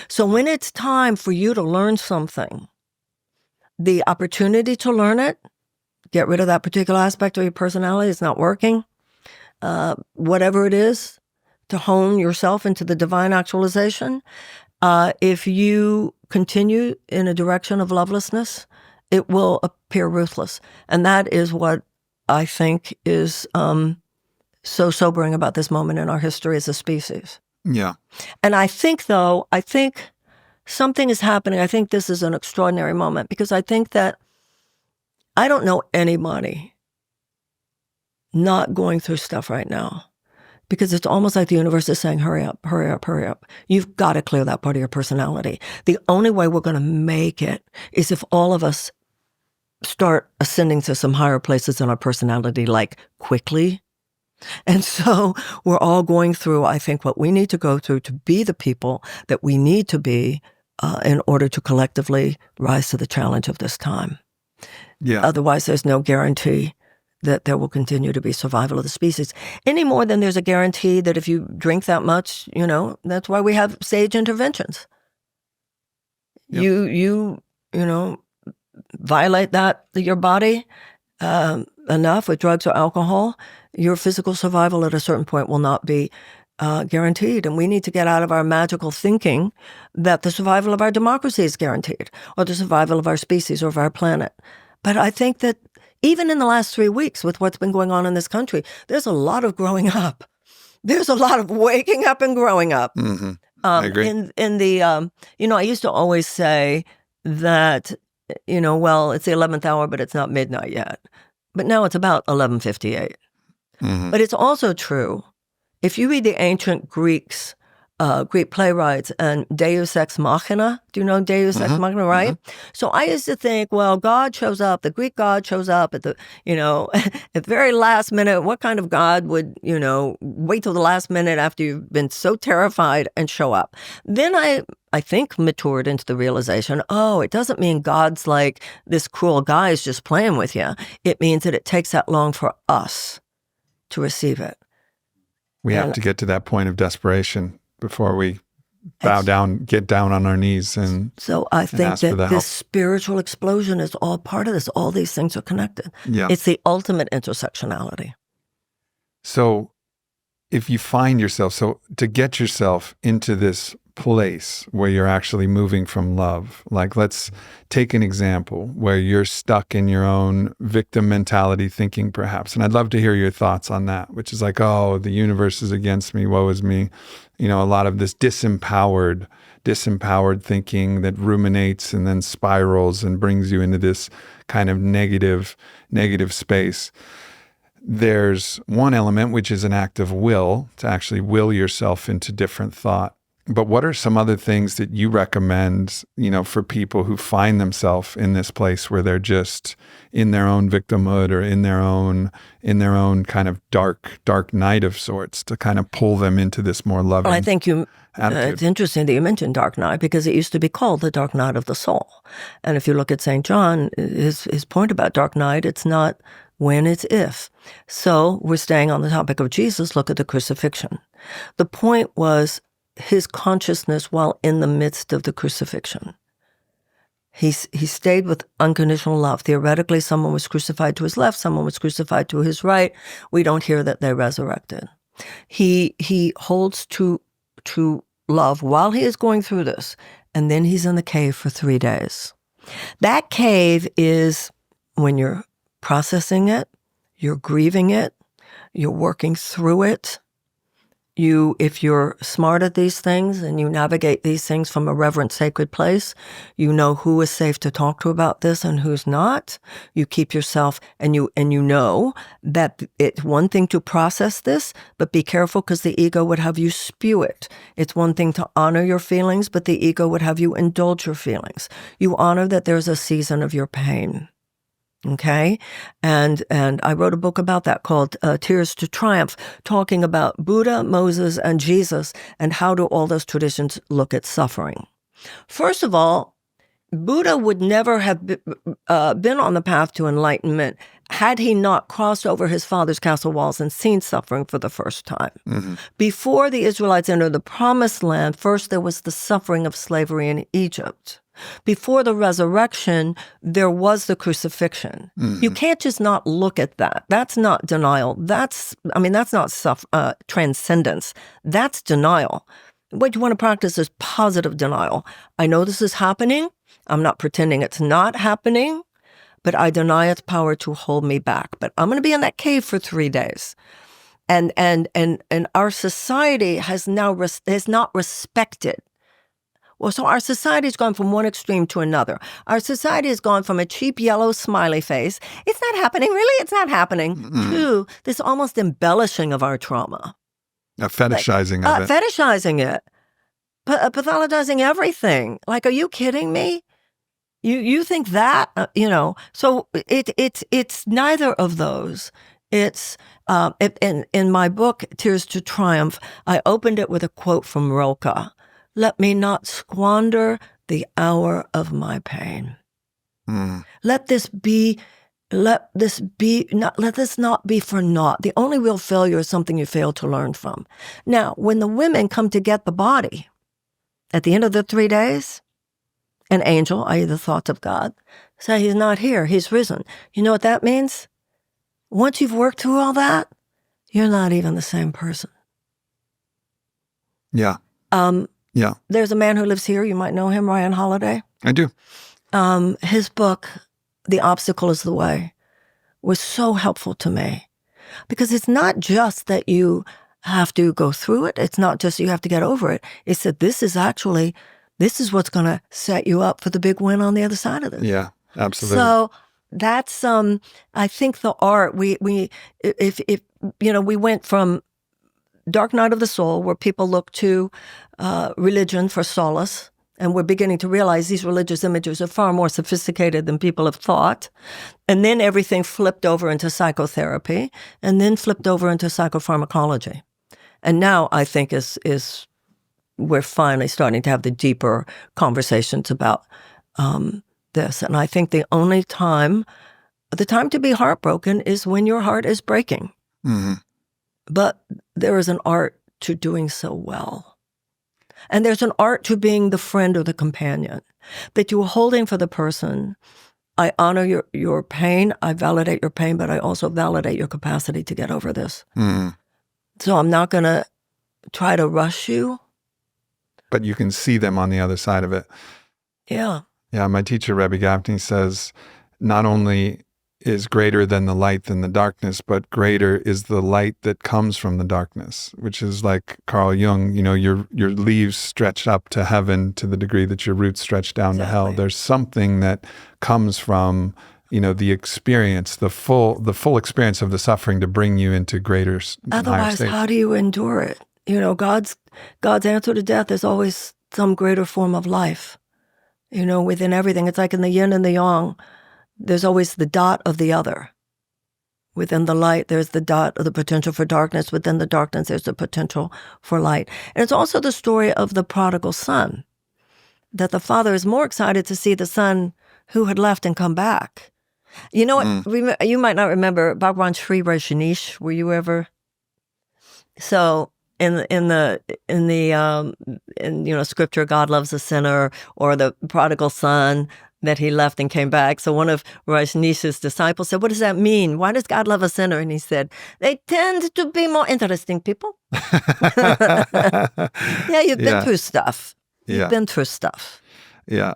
So when it's time for you to learn something, the opportunity to learn it, get rid of that particular aspect of your personality, it's not working, whatever it is, to hone yourself into the divine actualization. If you continue in a direction of lovelessness, it will appear ruthless. And that is what I think is so sobering about this moment in our history as a species. Yeah. And I think something is happening. I think this is an extraordinary moment, because I think that I don't know anybody not going through stuff right now, because it's almost like the universe is saying, hurry up, hurry up, hurry up. You've got to clear that part of your personality. The only way we're going to make it is if all of us start ascending to some higher places in our personality, like quickly. And so we're all going through, I think, what we need to go through to be the people that we need to be in order to collectively rise to the challenge of this time. Yeah. Otherwise, there's no guarantee that there will continue to be survival of the species, any more than there's a guarantee that if you drink that much, that's why we have sage interventions. Yep. You violate your body enough with drugs or alcohol, your physical survival at a certain point will not be guaranteed. And we need to get out of our magical thinking that the survival of our democracy is guaranteed, or the survival of our species or of our planet. But I think that even in the last 3 weeks, with what's been going on in this country, there's a lot of growing up. There's a lot of waking up and growing up. Mm-hmm. I agree. In the, I used to always say that, it's the 11th hour, but it's not midnight yet. But now it's about 11:58. Mm-hmm. But it's also true, if you read the ancient Greek playwrights and Deus Ex Machina, do you know Deus Ex Machina, right? Mm-hmm. So I used to think, well, God shows up, the Greek God shows up at the, at the very last minute. What kind of God would, wait till the last minute after you've been so terrified and show up? Then I think matured into the realization, it doesn't mean God's like this cruel guy is just playing with you. It means that it takes that long for us to receive it. We have to get to that point of desperation before we get down on our knees and so I think that this spiritual explosion is all part of this. All these things are connected. Yeah. It's the ultimate intersectionality. So if you find yourself, to get yourself into this place where you're actually moving from love, like let's take an example where you're stuck in your own victim mentality thinking perhaps, and I'd love to hear your thoughts on that, which is like, the universe is against me, woe is me. A lot of this disempowered thinking that ruminates and then spirals and brings you into this kind of negative space. There's one element, which is an act of will, to actually will yourself into different thought. But what are some other things that you recommend, for people who find themselves in this place where they're just in their own victimhood or in their own kind of dark night of sorts, to kind of pull them into this more loving? Well, I think attitude? It's interesting that you mentioned dark night, because it used to be called the dark night of the soul. And if you look at St. John, his point about dark night, it's not when, it's if. So we're staying on the topic of Jesus. Look at the crucifixion. The point was his consciousness while in the midst of the crucifixion. He stayed with unconditional love. Theoretically, someone was crucified to his left, someone was crucified to his right. We don't hear that they resurrected. He holds to love while he is going through this, and then he's in the cave for 3 days. That cave is when you're processing it, you're grieving it, you're working through it, if you're smart at these things and you navigate these things from a reverent, sacred place, you know who is safe to talk to about this and who's not. You keep yourself, and you know that it's one thing to process this, but be careful because the ego would have you spew it. It's one thing to honor your feelings, but the ego would have you indulge your feelings. You honor that there's a season of your pain. Okay? And I wrote a book about that called Tears to Triumph, talking about Buddha, Moses, and Jesus, and how do all those traditions look at suffering. First of all, Buddha would never have been on the path to enlightenment had he not crossed over his father's castle walls and seen suffering for the first time. Mm-hmm. Before the Israelites entered the Promised Land, first there was the suffering of slavery in Egypt. Before the resurrection, there was the crucifixion. Mm-hmm. You can't just not look at that. That's not denial. That's not transcendence. That's denial. What you want to practice is positive denial. I know this is happening. I'm not pretending it's not happening, but I deny its power to hold me back. But I'm going to be in that cave for 3 days. And our society has not respected. Well, so our society has gone from one extreme to another. Our society has gone from a cheap yellow smiley face, it's not happening, really, it's not happening, to this almost embellishing of our trauma. A fetishizing of it. Fetishizing it. Pathologizing everything. Like, are you kidding me? You think that, So it's neither of those. It's in my book, Tears to Triumph, I opened it with a quote from Rilke. Let me not squander the hour of my pain. Let this not be for naught. The only real failure is something you fail to learn from. Now, when the women come to get the body, at the end of the 3 days, an angel, i.e. the thoughts of God, say he's not here, he's risen. You know what that means? Once you've worked through all that, you're not even the same person. Yeah. Yeah. There's a man who lives here. You might know him, Ryan Holiday. I do. His book, The Obstacle is the Way, was so helpful to me. Because it's not just that you have to go through it. It's not just you have to get over it. It's that this is what's going to set you up for the big win on the other side of this. Yeah, absolutely. So that's, I think the art, we went from Dark Night of the Soul, where people look to religion for solace, and we're beginning to realize these religious images are far more sophisticated than people have thought. And then everything flipped over into psychotherapy, and then flipped over into psychopharmacology. And now I think we're finally starting to have the deeper conversations about this. And I think the time to be heartbroken is when your heart is breaking. Mm-hmm. But there is an art to doing so well. And there's an art to being the friend or the companion that you're holding for the person. I honor your pain. I validate your pain, but I also validate your capacity to get over this. Mm-hmm. So I'm not going to try to rush you. But you can see them on the other side of it. Yeah. Yeah, my teacher, Rebbe Gafni, says not only is greater than the light than the darkness, but greater is the light that comes from the darkness, which is like Carl Jung, your leaves stretch up to heaven to the degree that your roots stretch down to hell. There's something that comes from, the experience, the full experience of the suffering to bring you into greater, otherwise, how do you endure it? God's answer to death is always some greater form of life, within everything. It's like in the yin and the yang. There's always the dot of the other. Within the light, there's the dot of the potential for darkness. Within the darkness, there's the potential for light. And it's also the story of the prodigal son, that the father is more excited to see the son who had left and come back. You know what? You might not remember Bhagwan Sri Rajneesh. Were you ever? So in scripture, God loves a sinner, or the prodigal son that he left and came back. So one of Rajneesh's disciples said, what does that mean? Why does God love a sinner? And he said, they tend to be more interesting people. Yeah, you've been through stuff. You've been through stuff. Yeah.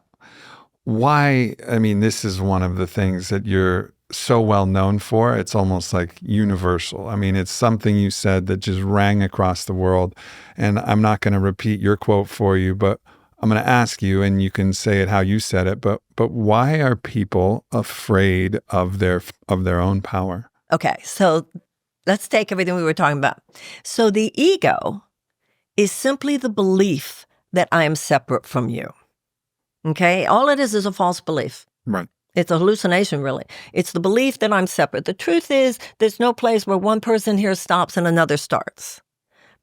Why? I mean, this is one of the things that you're so well known for. It's almost like universal. I mean, it's something you said that just rang across the world. And I'm not going to repeat your quote for you, but I'm going to ask you, and you can say it how you said it, but why are people afraid of their own power? Okay, so let's take everything we were talking about. So the ego is simply the belief that I am separate from you. Okay? All it is a false belief. Right. It's a hallucination, really. It's the belief that I'm separate. The truth is, there's no place where one person here stops and another starts.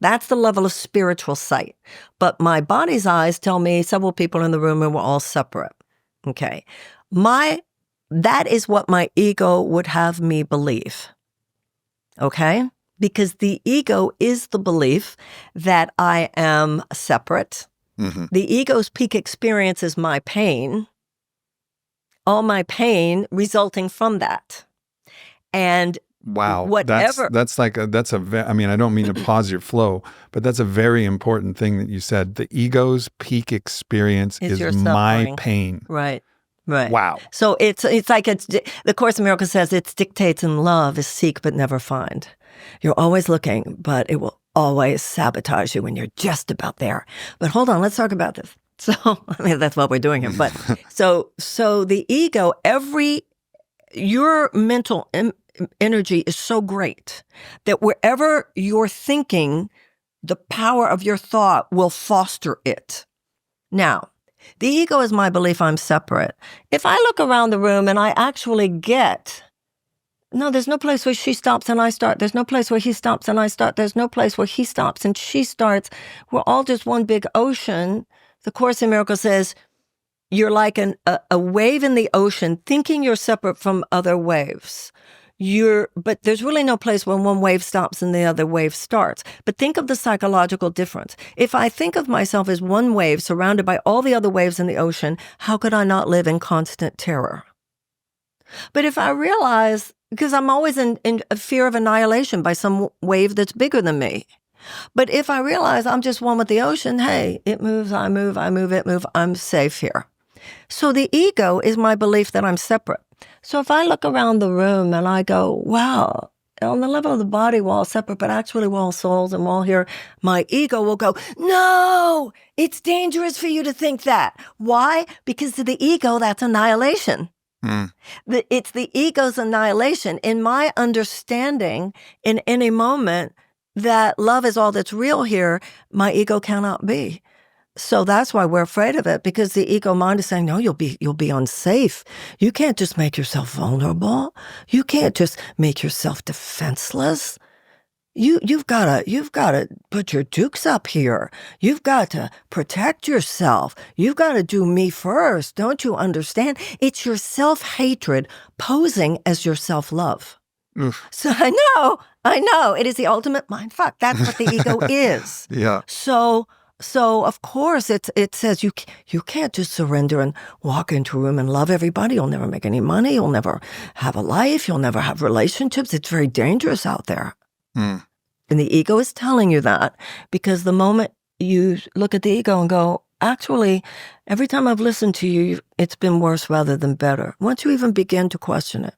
That's the level of spiritual sight. But my body's eyes tell me several people in the room and we're all separate. Okay. That is what my ego would have me believe. Okay? Because the ego is the belief that I am separate. Mm-hmm. The ego's peak experience is my pain. All my pain resulting from that. And wow, whatever. I mean, I don't mean to pause your flow, but that's a very important thing that you said. The ego's peak experience is my pain. Right. Right. Wow. So it's like the Course in Miracles says its dictates in love is seek but never find. You're always looking, but it will always sabotage you when you're just about there. But hold on, let's talk about this. So, I mean, that's what we're doing here. But so the ego, your mental energy is so great that wherever you're thinking, the power of your thought will foster it. Now, the ego is my belief I'm separate. If I look around the room and I actually get, no, there's no place where she stops and I start. There's no place where he stops and I start. There's no place where he stops and she starts. We're all just one big ocean. The Course in Miracles says, you're like a wave in the ocean, thinking you're separate from other waves. But there's really no place when one wave stops and the other wave starts. But think of the psychological difference. If I think of myself as one wave surrounded by all the other waves in the ocean, how could I not live in constant terror? But if I realize, because I'm always in fear of annihilation by some wave that's bigger than me. But if I realize I'm just one with the ocean, hey, it moves, I move, it moves, I'm safe here. So the ego is my belief that I'm separate. So if I look around the room and I go, wow, on the level of the body, we're all separate, but actually we're all souls and we're all here, my ego will go, no, it's dangerous for you to think that. Why? Because to the ego, that's annihilation. It's the ego's annihilation. In my understanding, in any moment, that love is all that's real here, my ego cannot be. So that's why we're afraid of it, because the ego mind is saying, no, you'll be unsafe. You can't just make yourself vulnerable. You can't just make yourself defenseless. You've got to put your dukes up here. You've got to protect yourself. You've got to do me first. Don't you understand? It's your self-hatred posing as your self-love. Oof. So I know. It is the ultimate mind fuck. That's what the ego is. Yeah. So of course it says you can't just surrender and walk into a room and love everybody. You'll never make any money. You'll never have a life. You'll never have relationships. It's very dangerous out there. And the ego is telling you that because the moment you look at the ego and go, actually, every time I've listened to you, it's been worse rather than better. Once you even begin to question it.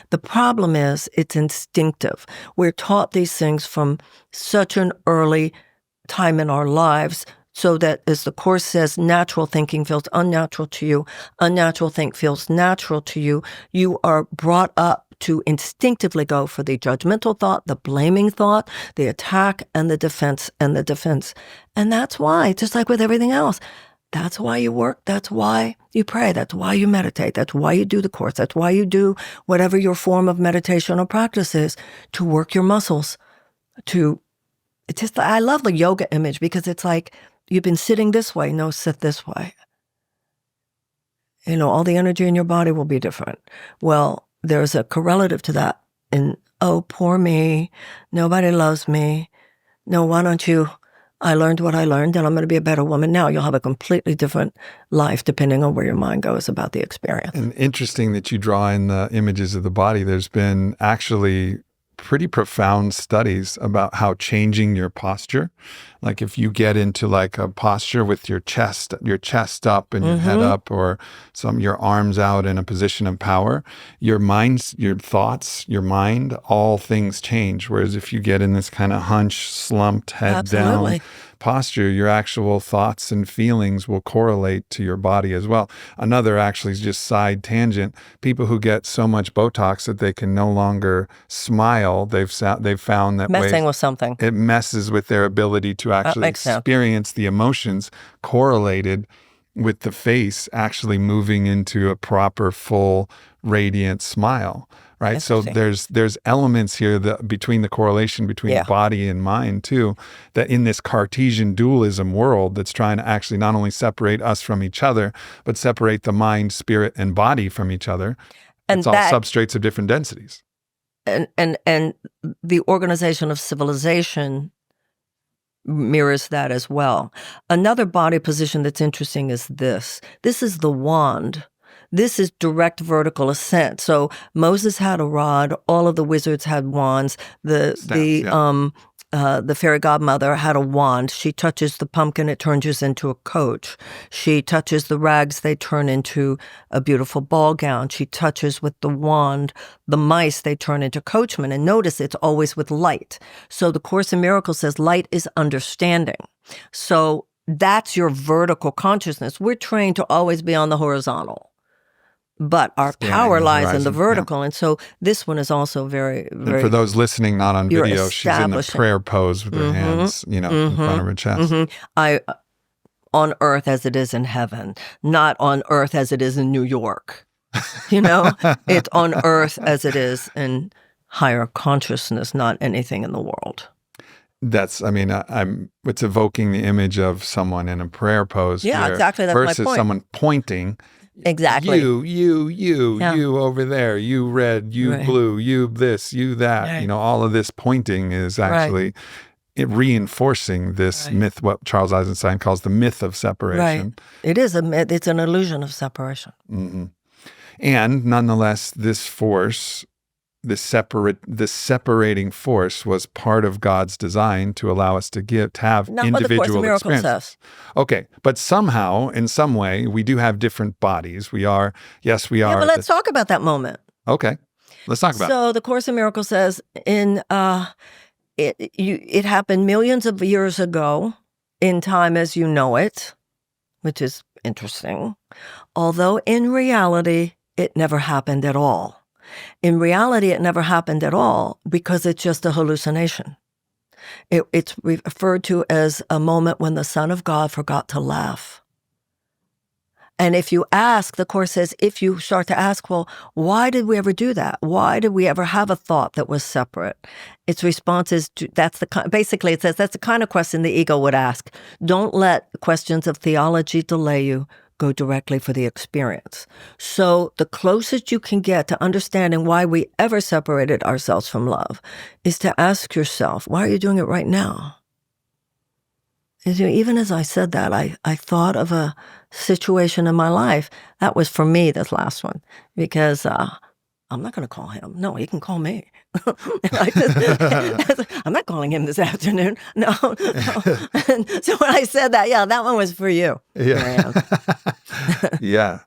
The problem is it's instinctive. We're taught these things from such an early time in our lives so that, as the Course says, natural thinking feels unnatural to you. Unnatural think feels natural to you. You are brought up to instinctively go for the judgmental thought, the blaming thought, the attack, and the defense, and the defense. And that's why, just like with everything else, that's why you work. That's why you pray. That's why you meditate. That's why you do the Course. That's why you do whatever your form of meditation or practice is, to work your muscles, I love the yoga image because it's like you've been sitting this way, no, sit this way. All the energy in your body will be different. Well, there's a correlative to that. And, oh, poor me, nobody loves me. No, why don't you? I learned what I learned, and I'm going to be a better woman now. You'll have a completely different life depending on where your mind goes about the experience. And interesting that you draw in the images of the body. There's been actually pretty profound studies about how changing your posture, like if you get into like a posture with your chest up and your head up, or your arms out in a position of power, your minds, your thoughts, your mind, all things change. Whereas if you get in this kind of hunch, slumped, head down posture, your actual thoughts and feelings will correlate to your body as well. Another actually is just side tangent. People who get so much Botox that they can no longer smile, they've found that messing with something. It messes with their ability to actually experience the emotions, correlated with the face actually moving into a proper, full, radiant smile. Right. So there's elements here between the correlation between body and mind too, that in this Cartesian dualism world that's trying to actually not only separate us from each other, but separate the mind, spirit, and body from each other. And it's all substrates of different densities. And the organization of civilization mirrors that as well. Another body position that's interesting is this. This is the wand. This is direct vertical ascent. So Moses had a rod. All of the wizards had wands. The fairy godmother had a wand. She touches the pumpkin, it turns into a coach. She touches the rags, they turn into a beautiful ball gown. She touches with the wand the mice, they turn into coachmen. And notice it's always with light. So the Course in Miracles says light is understanding. So that's your vertical consciousness. We're trained to always be on the horizontal. But our power lies in the vertical. And so this one is also very, very... And for those listening not on video, she's in the prayer pose with her hands, in front of her chest. On earth as it is in heaven, not on earth as it is in New York. It's on earth as it is in higher consciousness, not anything in the world. It's evoking the image of someone in a prayer pose here, exactly. That's versus my point. Someone pointing. Exactly. You over there, you red, you blue, you this, you that. Right. All of this pointing is actually reinforcing this myth, what Charles Eisenstein calls the myth of separation. Right. It is a myth. It's an illusion of separation. Mm-hmm. And nonetheless, this force, this separating force was part of God's design to allow us to have not individual what the Course in Miracles experiences. Says. Okay, but somehow, in some way, we do have different bodies. We are. Yeah, but let's talk about that moment. Okay, let's talk about it. So the Course in Miracles says it happened millions of years ago in time as you know it, which is interesting. Although in reality, it never happened at all. In reality, it never happened at all because it's just a hallucination. It's referred to as a moment when the Son of God forgot to laugh. And if you ask, the Course says, if you start to ask, well, why did we ever do that? Why did we ever have a thought that was separate? Its response is, basically it says, that's the kind of question the ego would ask. Don't let questions of theology delay you. Go directly for the experience. So the closest you can get to understanding why we ever separated ourselves from love is to ask yourself, why are you doing it right now? Even as I said that, I thought of a situation in my life. That was for me, this last one, because I'm not going to call him. No, he can call me. I'm not calling him this afternoon. No. And so when I said that, that one was for you. Yeah. Yeah.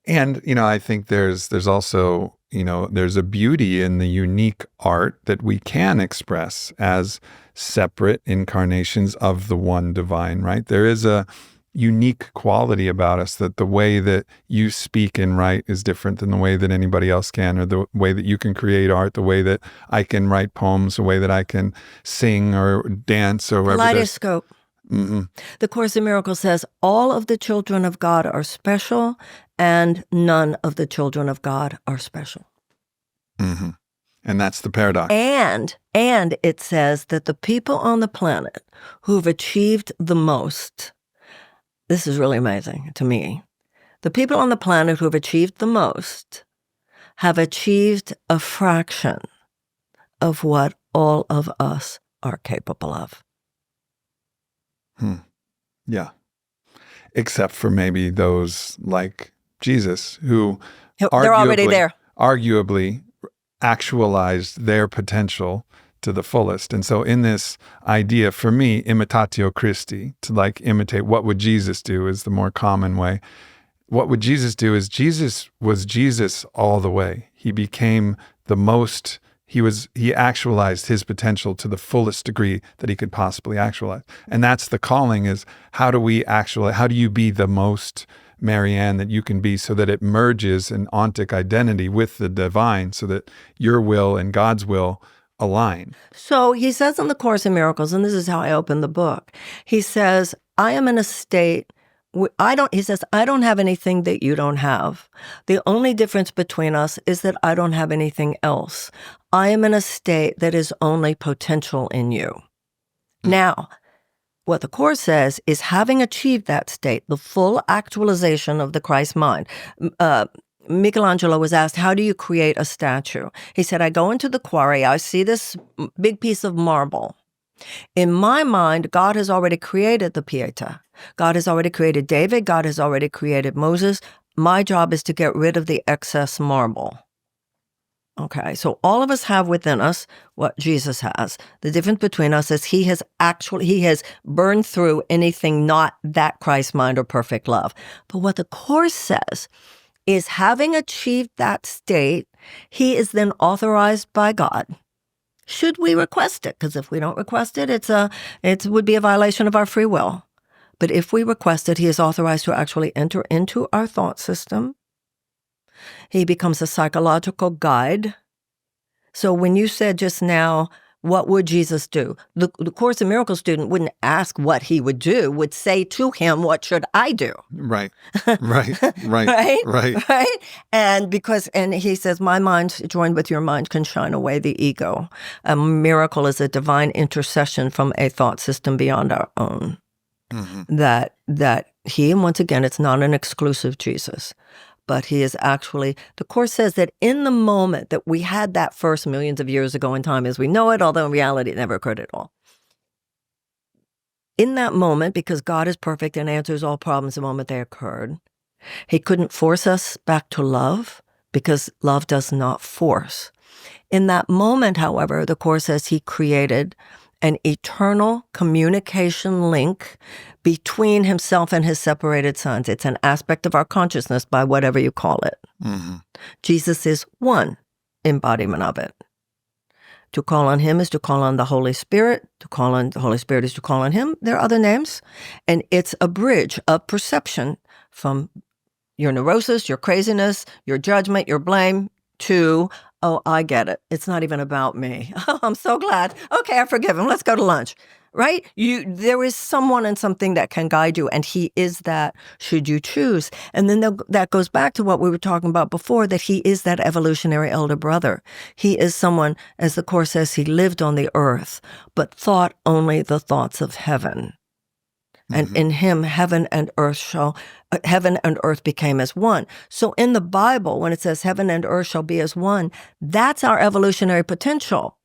And, I think there's also, there's a beauty in the unique art that we can express as separate incarnations of the one divine, right? There is a unique quality about us, that the way that you speak and write is different than the way that anybody else can, or the way that you can create art, the way that I can write poems, the way that I can sing or dance or whatever. Kaleidoscope. The Course in Miracles says all of the children of God are special and none of the children of God are special. Mm-hmm. And that's the paradox. And it says that the people on the planet who've achieved the most, this is really amazing to me. The people on the planet who have achieved the most have achieved a fraction of what all of us are capable of. Yeah. Except for maybe those like Jesus, who they're already there. Arguably actualized their potential to the fullest. And so in this idea, for me, imitatio Christi, to like imitate what would Jesus do is the more common way. What would Jesus do is Jesus was Jesus all the way. He became the most, he actualized his potential to the fullest degree that he could possibly actualize. And that's the calling, is how do you be the most Marianne that you can be, so that it merges an ontic identity with the divine, so that your will and God's will align. So he says in the Course in Miracles, and this is how I open the book, he says, I am in a state, I don't have anything that you don't have. The only difference between us is that I don't have anything else. I am in a state that is only potential in you. Now, what the Course says is, having achieved that state, the full actualization of the Christ mind. Michelangelo was asked, how do you create a statue? He said, I go into the quarry, I see this big piece of marble. In my mind, God has already created the Pietà. God has already created David. God has already created Moses. My job is to get rid of the excess marble. Okay, so all of us have within us what Jesus has. The difference between us is he has burned through anything not that Christ mind or perfect love. But what the Course says is, having achieved that state, he is then authorized by God. Should we request it? Because if we don't request it, it would be a violation of our free will. But if we request it, he is authorized to actually enter into our thought system. He becomes a psychological guide. So when you said just now, what would Jesus do? The Course in Miracles student wouldn't ask what he would do, would say to him, what should I do? Right. And he says, my mind joined with your mind can shine away the ego. A miracle is a divine intercession from a thought system beyond our own. Mm-hmm. That he, and once again, it's not an exclusive Jesus, but he is actually, the Course says that in the moment that we had that first millions of years ago in time as we know it, although in reality it never occurred at all. In that moment, because God is perfect and answers all problems the moment they occurred, he couldn't force us back to love, because love does not force. In that moment, however, the Course says he created an eternal communication link between himself and his separated sons. It's an aspect of our consciousness, by whatever you call it. Mm-hmm. Jesus is one embodiment of it. To call on him is to call on the Holy Spirit. To call on the Holy Spirit is to call on him. There are other names. And it's a bridge of perception from your neurosis, your craziness, your judgment, your blame, to, oh, I get it. It's not even about me. Oh, I'm so glad. Okay, I forgive him. Let's go to lunch. Right? There is someone and something that can guide you, and he is that, should you choose. And then that goes back to what we were talking about before, that he is that evolutionary elder brother. He is someone, as the Course says, he lived on the earth, but thought only the thoughts of heaven. And mm-hmm. in him, heaven and earth became as one. So in the Bible, when it says heaven and earth shall be as one, that's our evolutionary potential.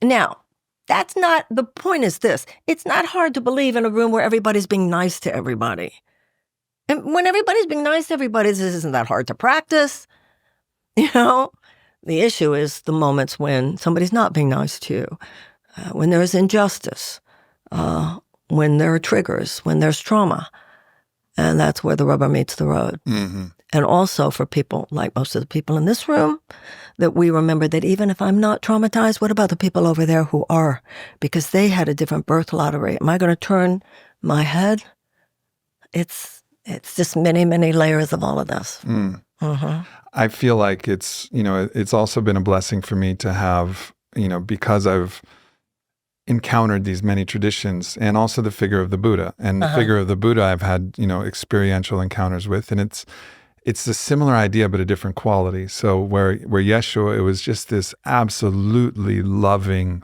Now, that's not, the point is this, it's not hard to believe in a room where everybody's being nice to everybody. And when everybody's being nice to everybody, this isn't that hard to practice. You know, the issue is the moments when somebody's not being nice to you, when there's injustice, when there are triggers, when there's trauma. And that's where the rubber meets the road. Mm-hmm. And also for people, like most of the people in this room, that we remember that even if I'm not traumatized, what about the people over there who are? Because they had a different birth lottery. Am I going to turn my head? It's just many, many layers of all of this. Mm. Mm-hmm. I feel like it's also been a blessing for me to have, because I've encountered these many traditions, and also the figure of the Buddha. And the figure of the Buddha I've had, experiential encounters with, and it's a similar idea, but a different quality. So where Yeshua, it was just this absolutely loving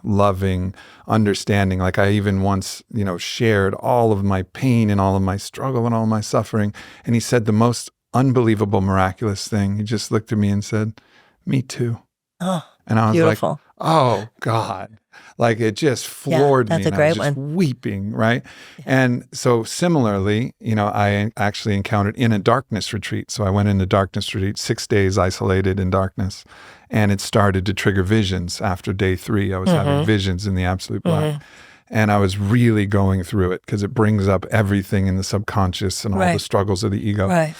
understanding. Like I even once, shared all of my pain and all of my struggle and all of my suffering. And he said the most unbelievable, miraculous thing. He just looked at me and said, "Me too." Oh, and I was beautiful. like, "Oh God." Like it just floored me. That's a And I was great just one. weeping, right? And so similarly, I actually encountered in a darkness retreat. So I went into darkness retreat, 6 days isolated in darkness. And it started to trigger visions after day 3. I was having visions in the absolute black. And I was really going through it because it brings up everything in the subconscious and all the struggles of the ego. Right.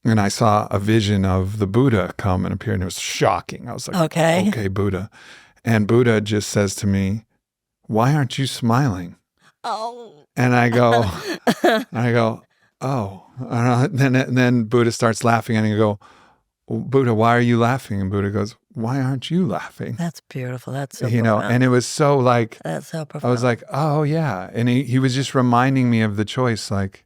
And I saw a vision of the Buddha come and appear, and it was shocking. I was like, okay, Buddha. And Buddha just says to me, why aren't you smiling? Oh. And I go, oh. And then Buddha starts laughing, and I go, well, Buddha, why are you laughing? And Buddha goes, why aren't you laughing? That's beautiful. That's so profound. And it was so like, that's so profound. I was like, oh yeah. And he was just reminding me of the choice, like,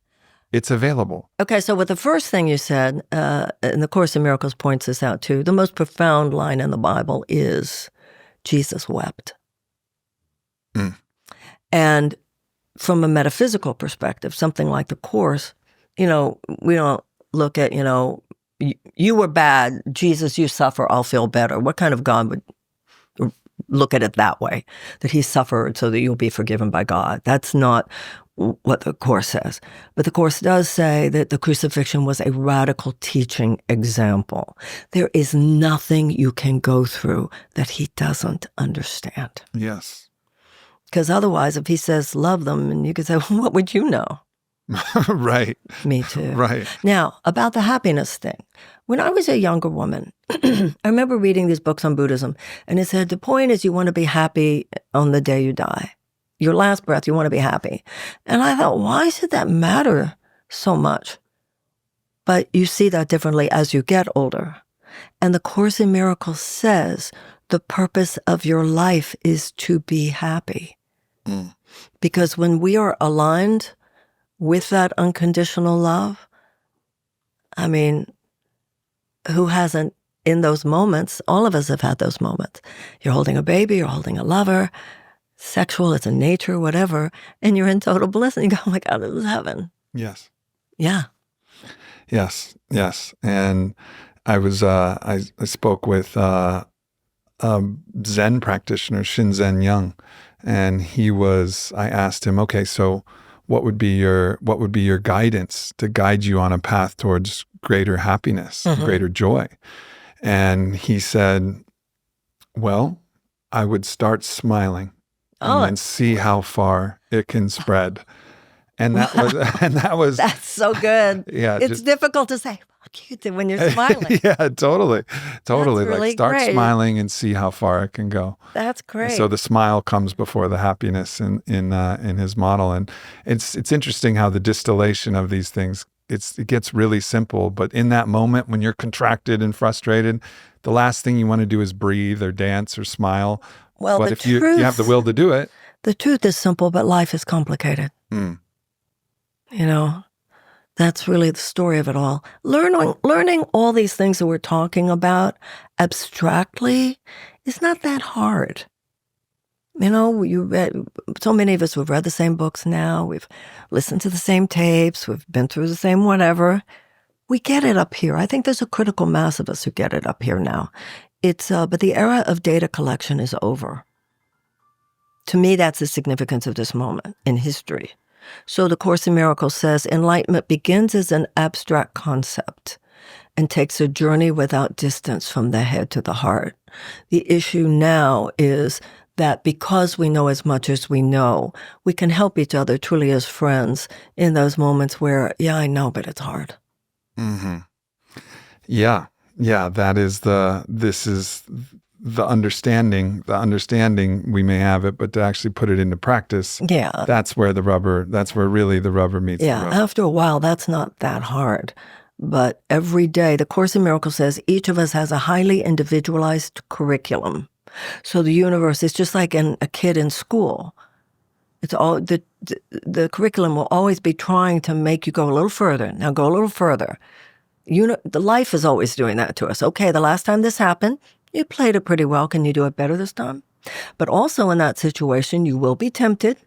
it's available. Okay, so with the first thing you said, and the Course in Miracles points this out too, the most profound line in the Bible is, Jesus wept. And from a metaphysical perspective, something like the Course, we don't look at, you were bad, Jesus, you suffer, I'll feel better. What kind of God would look at it that way, that he suffered so that you'll be forgiven by God? That's not what the Course says. But the Course does say that the crucifixion was a radical teaching example. There is nothing you can go through that he doesn't understand. Yes. Because otherwise, if he says, love them, and you could say, well, what would you know? Right. Me too. Right. Now, about the happiness thing. When I was a younger woman, I remember reading these books on Buddhism, and it said, the point is you want to be happy on the day you die. Your last breath, you want to be happy. And I thought, why should that matter so much? But you see that differently as you get older. And the Course in Miracles says the purpose of your life is to be happy. Because when we are aligned with that unconditional love, I mean, who hasn't in those moments? All of us have had those moments. You're holding a baby, you're holding a lover, sexual, it's a nature, whatever, and you're in total bliss, and you go, oh my God, this is heaven. Yes. Yeah. Yes. And I was, I spoke with Zen practitioner, Shinzen Young, and I asked him, okay, so what would be your guidance to guide you on a path towards greater happiness, greater joy? And he said, well, I would start smiling. And then see how far it can spread. And that was that's so good. Yeah. It's difficult to say fuck you when you're smiling. Yeah, totally. That's really like start great. smiling and see how far it can go. That's great. And so the smile comes before the happiness in his model. And it's interesting how the distillation of these things, it gets really simple, but in that moment when you're contracted and frustrated, the last thing you want to do is breathe or dance or smile. Well, but if you have the will to do it. The truth is simple, but life is complicated. That's really the story of it all. Learning all these things that we're talking about abstractly is not that hard. So many of us have read the same books now. We've listened to the same tapes. We've been through the same whatever. We get it up here. I think there's a critical mass of us who get it up here now. But the era of data collection is over. To me, that's the significance of this moment in history. So the Course in Miracles says enlightenment begins as an abstract concept and takes a journey without distance from the head to the heart. The issue now is that because we know as much as we know, we can help each other truly as friends in those moments where, yeah, I know, but it's hard. Yeah, this is the understanding we may have it, but to actually put it into practice, that's where really the rubber meets the road. After a while, that's not that hard. But every day, the Course in Miracles says each of us has a highly individualized curriculum. So the universe is just like a kid in school. It's all the curriculum will always be trying to make you go a little further. Now go a little further. The life is always doing that to us. Okay, the last time this happened, you played it pretty well. Can you do it better this time? But also in that situation, you will be tempted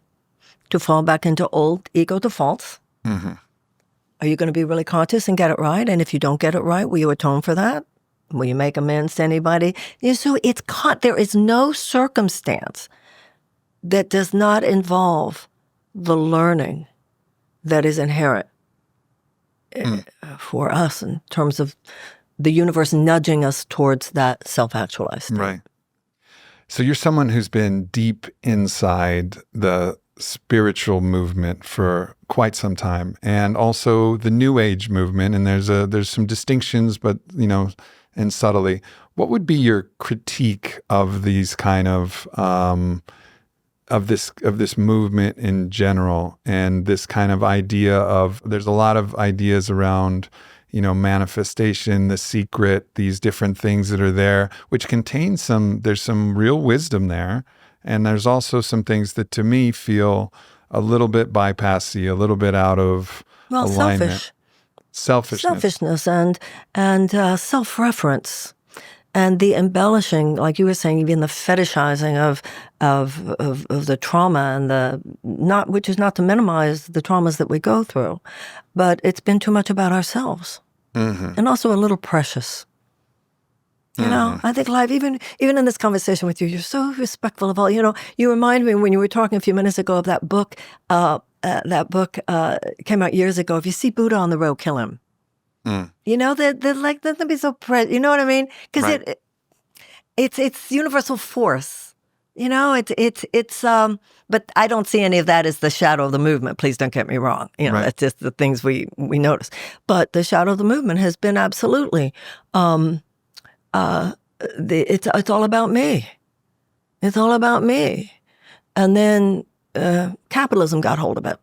to fall back into old ego defaults. Are you going to be really conscious and get it right? And if you don't get it right, will you atone for that? Will you make amends to anybody? So there is no circumstance that does not involve the learning that is inherent for us in terms of the universe nudging us towards that self-actualized state. Right. So you're someone who's been deep inside the spiritual movement for quite some time, and also the New Age movement. And there's some distinctions, but and subtly. What would be your critique of these kind of this movement in general, and this kind of idea of, there's a lot of ideas around, manifestation, the secret, these different things that are there, which contain there's some real wisdom there. And there's also some things that to me feel a little bit bypassy, a little bit out of alignment. Selfishness and self-reference. And the embellishing, like you were saying, even the fetishizing of the trauma, and which is not to minimize the traumas that we go through, but it's been too much about ourselves, and also a little precious. I think life, even in this conversation with you, you're so respectful of all. You remind me when you were talking a few minutes ago of that book. That book came out years ago. If you see Buddha on the road, kill him. They're like, doesn't be so you know what I mean? Because it's universal force. But I don't see any of that as the shadow of the movement. Please don't get me wrong. That's just the things we notice. But the shadow of the movement has been absolutely, it's all about me. It's all about me. And then capitalism got hold of it.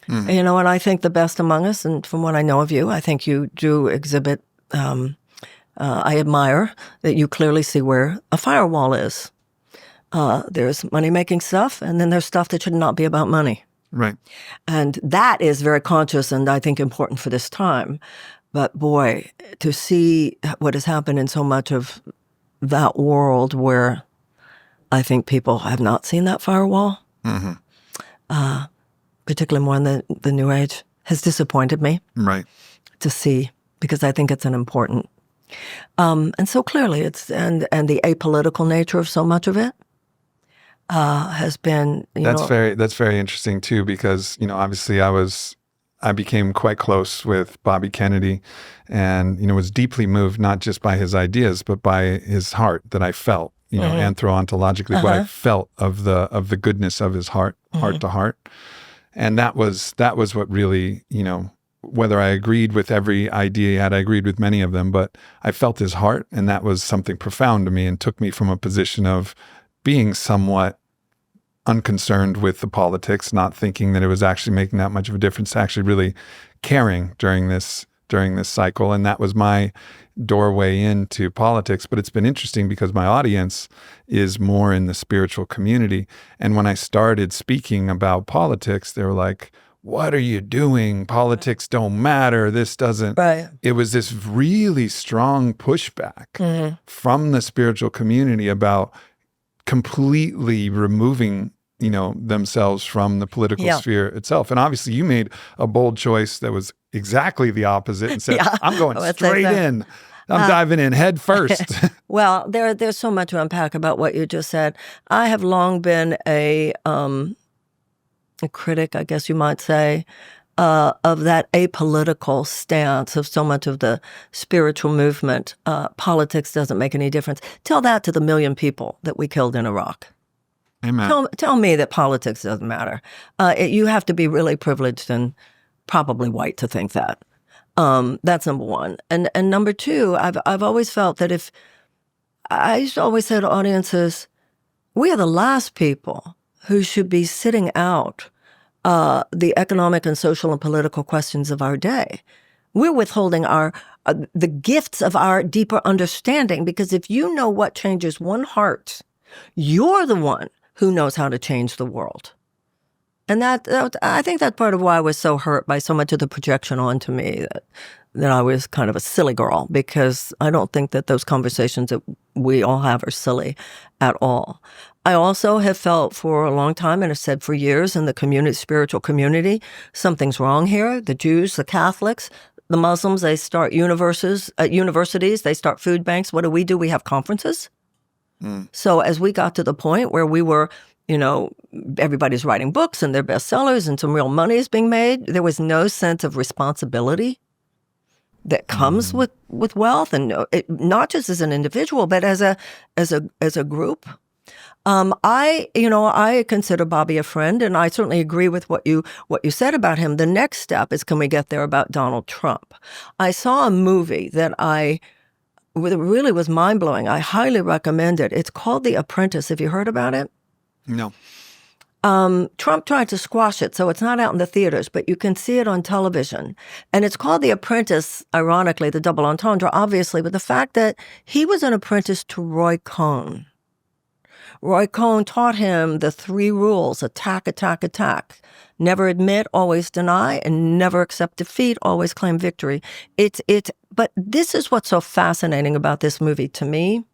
And I think the best among us, and from what I know of you, I think you do exhibit, I admire that you clearly see where a firewall is. There's money-making stuff, and then there's stuff that should not be about money. Right. And that is very conscious and I think important for this time. But boy, to see what has happened in so much of that world where I think people have not seen that firewall, particularly more in the New Age, has disappointed me. Right. To see, because I think it's an important, and so clearly it's, and the apolitical nature of so much of it has been, that's very interesting too, because, obviously I became quite close with Bobby Kennedy, and, was deeply moved, not just by his ideas, but by his heart that I felt, anthro-ontologically, what I felt of the goodness of his heart, heart to heart. And that was what really, whether I agreed with every idea he had, I agreed with many of them, but I felt his heart, and that was something profound to me and took me from a position of being somewhat unconcerned with the politics, not thinking that it was actually making that much of a difference, to actually really caring during this cycle. And that was my doorway into politics. But it's been interesting because my audience is more in the spiritual community. And when I started speaking about politics, they were like, what are you doing? Politics don't matter. This doesn't. Right. It was this really strong pushback from the spiritual community about completely removing, themselves from the political sphere itself. And obviously you made a bold choice that was exactly the opposite and said, I'm going straight in. I'm diving in head first. Well, there's so much to unpack about what you just said. I have long been a critic, I guess you might say, of that apolitical stance of so much of the spiritual movement. Politics doesn't make any difference. Tell that to the 1 million people that we killed in Iraq. Amen. Tell me that politics doesn't matter. You have to be really privileged and probably white to think that. That's number one. And number two, I've always felt that I used to always say to audiences, we are the last people who should be sitting out the economic and social and political questions of our day. We're withholding the gifts of our deeper understanding, because if you know what changes one heart, you're the one who knows how to change the world. And that I think that's part of why I was so hurt by so much of the projection onto me that I was kind of a silly girl, because I don't think that those conversations that we all have are silly at all. I also have felt for a long time, and have said for years in the spiritual community, something's wrong here. The Jews, the Catholics, the Muslims, they start universities, they start food banks. What do? We have conferences. So as we got to the point where we were everybody's writing books and they're bestsellers and some real money is being made. There was no sense of responsibility that comes with wealth, and not just as an individual, but as a group. I consider Bobby a friend, and I certainly agree with what you said about him. The next step is, can we get there about Donald Trump? I saw a movie that really was mind-blowing. I highly recommend it. It's called The Apprentice. Have you heard about it? No. Trump tried to squash it, so it's not out in the theaters, but you can see it on television. And it's called The Apprentice, ironically, the double entendre, obviously, but the fact that he was an apprentice to Roy Cohn. Roy Cohn taught him the 3 rules: attack, attack, attack. Never admit, always deny, and never accept defeat, always claim victory. But this is what's so fascinating about this movie to me,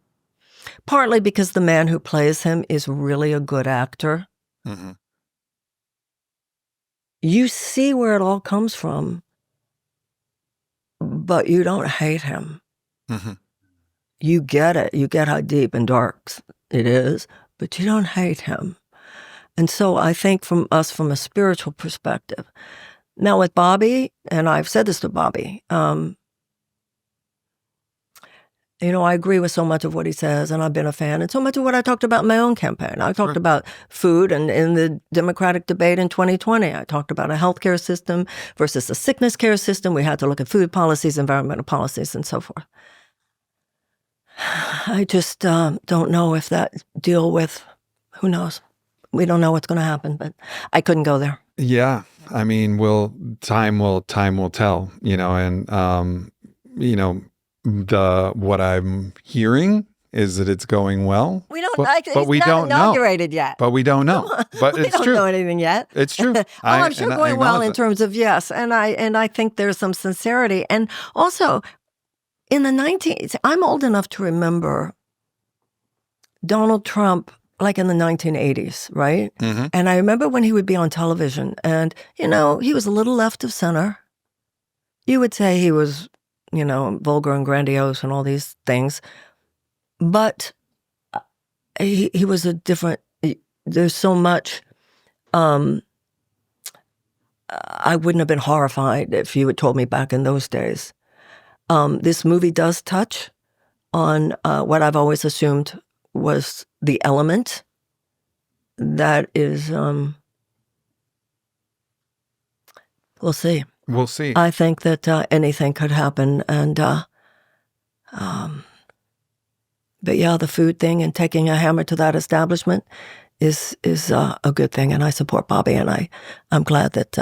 partly because the man who plays him is really a good actor. Mm-hmm. You see where it all comes from, but you don't hate him. Mm-hmm. You get it. You get how deep and dark it is, but you don't hate him. And so I think from a spiritual perspective. Now with Bobby, and I've said this to Bobby, I agree with so much of what he says, and I've been a fan, and so much of what I talked about in my own campaign. I talked about food, and in the Democratic debate in 2020, I talked about a healthcare system versus a sickness care system. We had to look at food policies, environmental policies, and so forth. I just don't know if that deal with, who knows? We don't know what's going to happen, but I couldn't go there. Yeah. I mean, time will tell, and, what I'm hearing is that it's going well. We don't, but we don't inaugurated yet. But we don't know. But we don't know anything yet. It's true. I'm sure going well in terms of yes, and I think there's some sincerity, and also in the 1980s, I'm old enough to remember Donald Trump, like in the 1980s, right? Mm-hmm. And I remember when he would be on television, and he was a little left of center. You would say he was, vulgar and grandiose and all these things. But he was a different, there's so much, I wouldn't have been horrified if you had told me back in those days. This movie does touch on what I've always assumed was the element that is, we'll see. We'll see. I think that anything could happen, and but yeah, the food thing and taking a hammer to that establishment is a good thing, and I support Bobby, and I'm glad that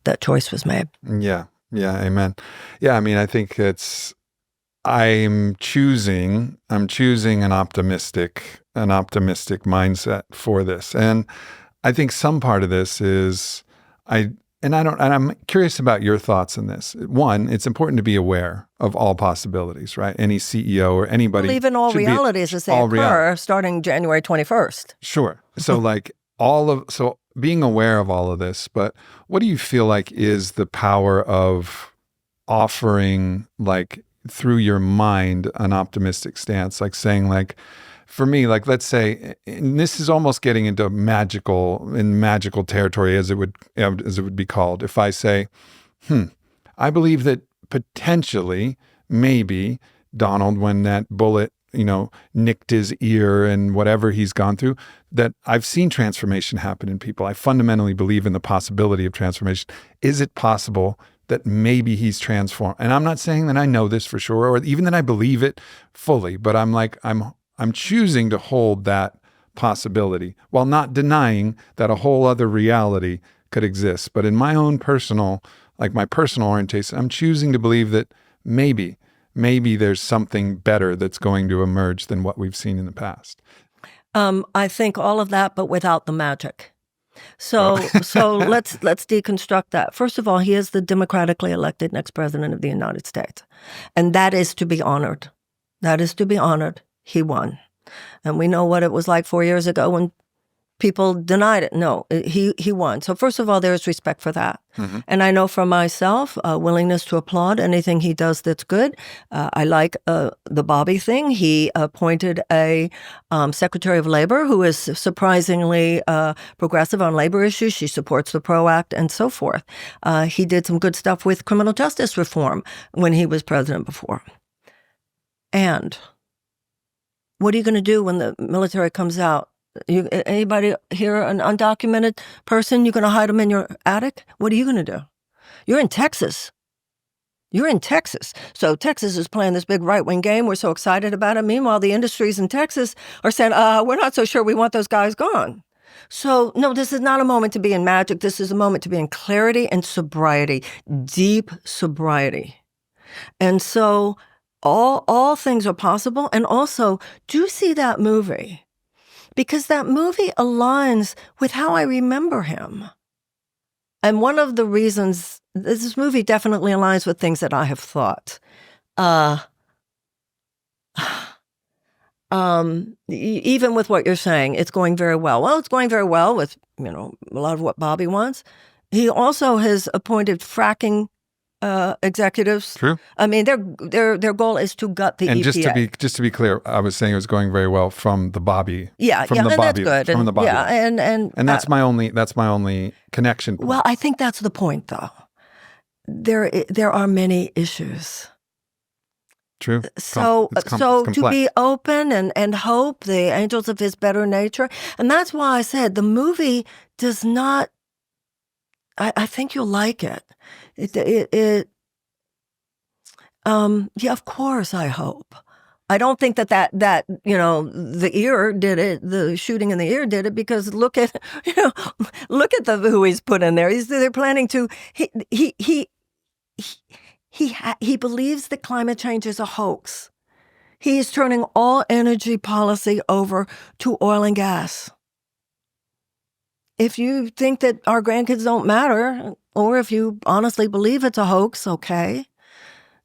that choice was made. Yeah, amen. Yeah, I mean, I think I'm choosing an optimistic mindset for this, and I think some part of this is I'm curious about your thoughts on this. One, it's important to be aware of all possibilities, right? Any CEO or anybody. Believe in all realities as they occur, starting January 21st. Sure. So so being aware of all of this, but what do you feel like is the power of offering, through your mind, an optimistic stance? Like saying, for me, let's say, and this is almost getting into magical territory, as it would be called. If I say, I believe that potentially, maybe Donald, when that bullet, nicked his ear and whatever he's gone through, that I've seen transformation happen in people. I fundamentally believe in the possibility of transformation. Is it possible that maybe he's transformed? And I'm not saying that I know this for sure, or even that I believe it fully, but I'm choosing to hold that possibility while not denying that a whole other reality could exist. But in my own personal orientation, I'm choosing to believe that maybe there's something better that's going to emerge than what we've seen in the past. I think all of that, but without the magic. So let's deconstruct that. First of all, he is the democratically elected next president of the United States, and that is to be honored. He won. And we know what it was like 4 years ago when People denied it. No, he won. So first of all, there's respect for that. Mm-hmm. And I know for myself, willingness to applaud anything he does that's good. I like the Bobby thing. He appointed a Secretary of Labor who is surprisingly progressive on labor issues. She supports the PRO Act and so forth. He did some good stuff with criminal justice reform when he was president before. And what are you going to do when the military comes out? Anybody here an undocumented person? You're going to hide them in your attic? What are you going to do? You're in Texas. You're in Texas. So Texas is playing this big right-wing game. We're so excited about it. Meanwhile, the industries in Texas are saying, we're not so sure we want those guys gone. So, no, this is not a moment to be in magic. This is a moment to be in clarity and sobriety, deep sobriety. And so all things are possible. And also, do see that movie. Because that movie aligns with how I remember him. And one of the reasons, this movie definitely aligns with things that I have thought. Even with what you're saying, it's going very well. Well, it's going very well with, a lot of what Bobby wants. He also has appointed fracking executives. True. I mean, their goal is to gut the and EPA. And just to be clear, I was saying it was going very well from the Bobby. Yeah, from yeah, the and Bobby, that's good. From the Bobby. Yeah, and that's my only connection point. Well, I think that's the point, though. There are many issues. True. So to be open and hope, the angels of his better nature, and that's why I said the movie does not. I think you'll like it. Yeah, of course, I hope. I don't think that the ear did it, the shooting in the ear did it, because look at who he's put in there. They're planning to, he believes that climate change is a hoax. He is turning all energy policy over to oil and gas. If you think that our grandkids don't matter, or if you honestly believe it's a hoax, okay.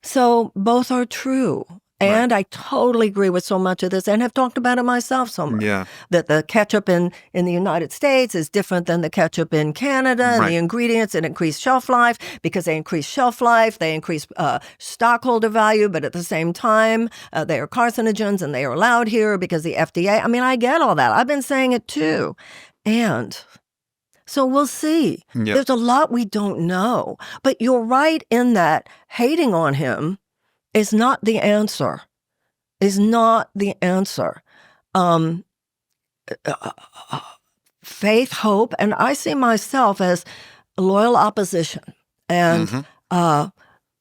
So both are true. And right. I totally agree with so much of this and have talked about it myself so much. Yeah. That the ketchup in the United States is different than the ketchup in Canada. Right. And the ingredients that increase shelf life, because they increase shelf life, they increase stockholder value, but at the same time, they are carcinogens and they are allowed here because the FDA. I mean, I get all that. I've been saying it too. And so we'll see. Yep. There's a lot we don't know. But you're right in that hating on him is not the answer. Is not the answer. Faith, hope, and I see myself as loyal opposition. And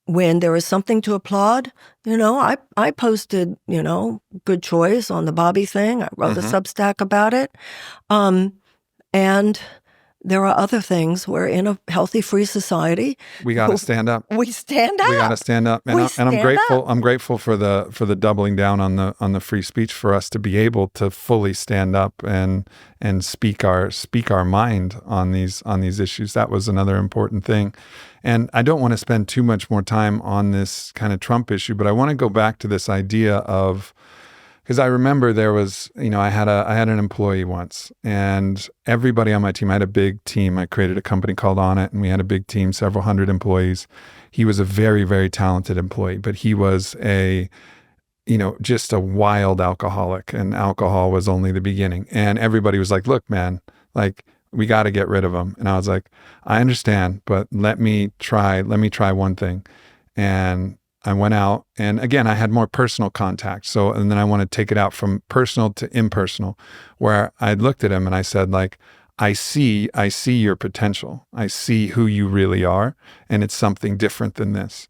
when there is something to applaud, I posted, good choice on the Bobby thing. I wrote a Substack about it. And there are other things. We're in a healthy, free society. We got to stand up. We stand up. We got to stand up. And I'm grateful. I'm grateful for the doubling down on the free speech, for us to be able to fully stand up and speak our mind on these issues. That was another important thing. And I don't want to spend too much more time on this kind of Trump issue, but I want to go back to this idea of, because I remember there was, I had an employee once, and everybody on my team, I had a big team. I created a company called On It, and we had a big team, several hundred employees. He was a very, very talented employee, but he was just a wild alcoholic, and alcohol was only the beginning. And everybody was like, look, man, we got to get rid of him. And I was like, I understand, but let me try one thing. And I went out, and again, I had more personal contact. And then I want to take it out from personal to impersonal, where I looked at him and I said, I see your potential. I see who you really are. And it's something different than this.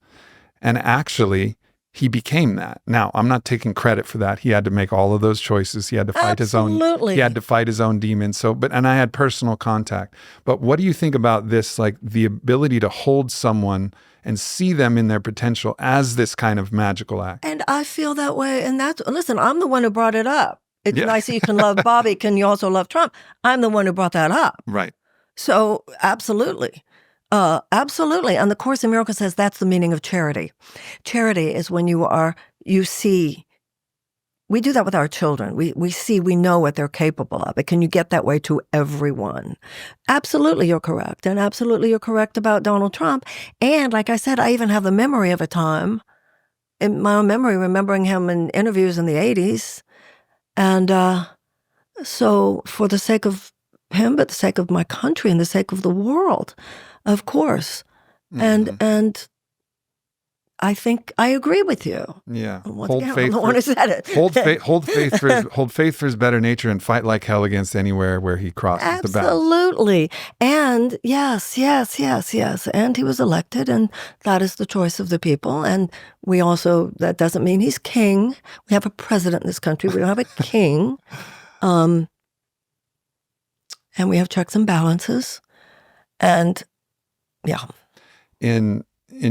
And actually, he became that. Now, I'm not taking credit for that. He had to make all of those choices. He had to fight his own demons. And I had personal contact. But what do you think about this, the ability to hold someone and see them in their potential as this kind of magical act? And I feel that way. And listen, I'm the one who brought it up. It's nice that you can love Bobby. Can you also love Trump? I'm the one who brought that up. Right. So absolutely. Absolutely. And the Course in Miracles says that's the meaning of charity. Charity is when you see we do that with our children. We know what they're capable of. Can you get that way to everyone? Absolutely, you're correct. And absolutely, you're correct about Donald Trump. And like I said, I even have the memory of a time, in my own memory, remembering him in interviews in the 80s. And so for the sake of him, but the sake of my country and the sake of the world, of course. Mhm. And I think I agree with you. Yeah. Once again, I'm the one who said it. Hold faith for his better nature and fight like hell against anywhere where he crosses the bounds. Absolutely. And yes. And he was elected, and that is the choice of the people. And we also, that doesn't mean he's king. We have a president in this country. We don't have a king. And we have checks and balances. And yeah. In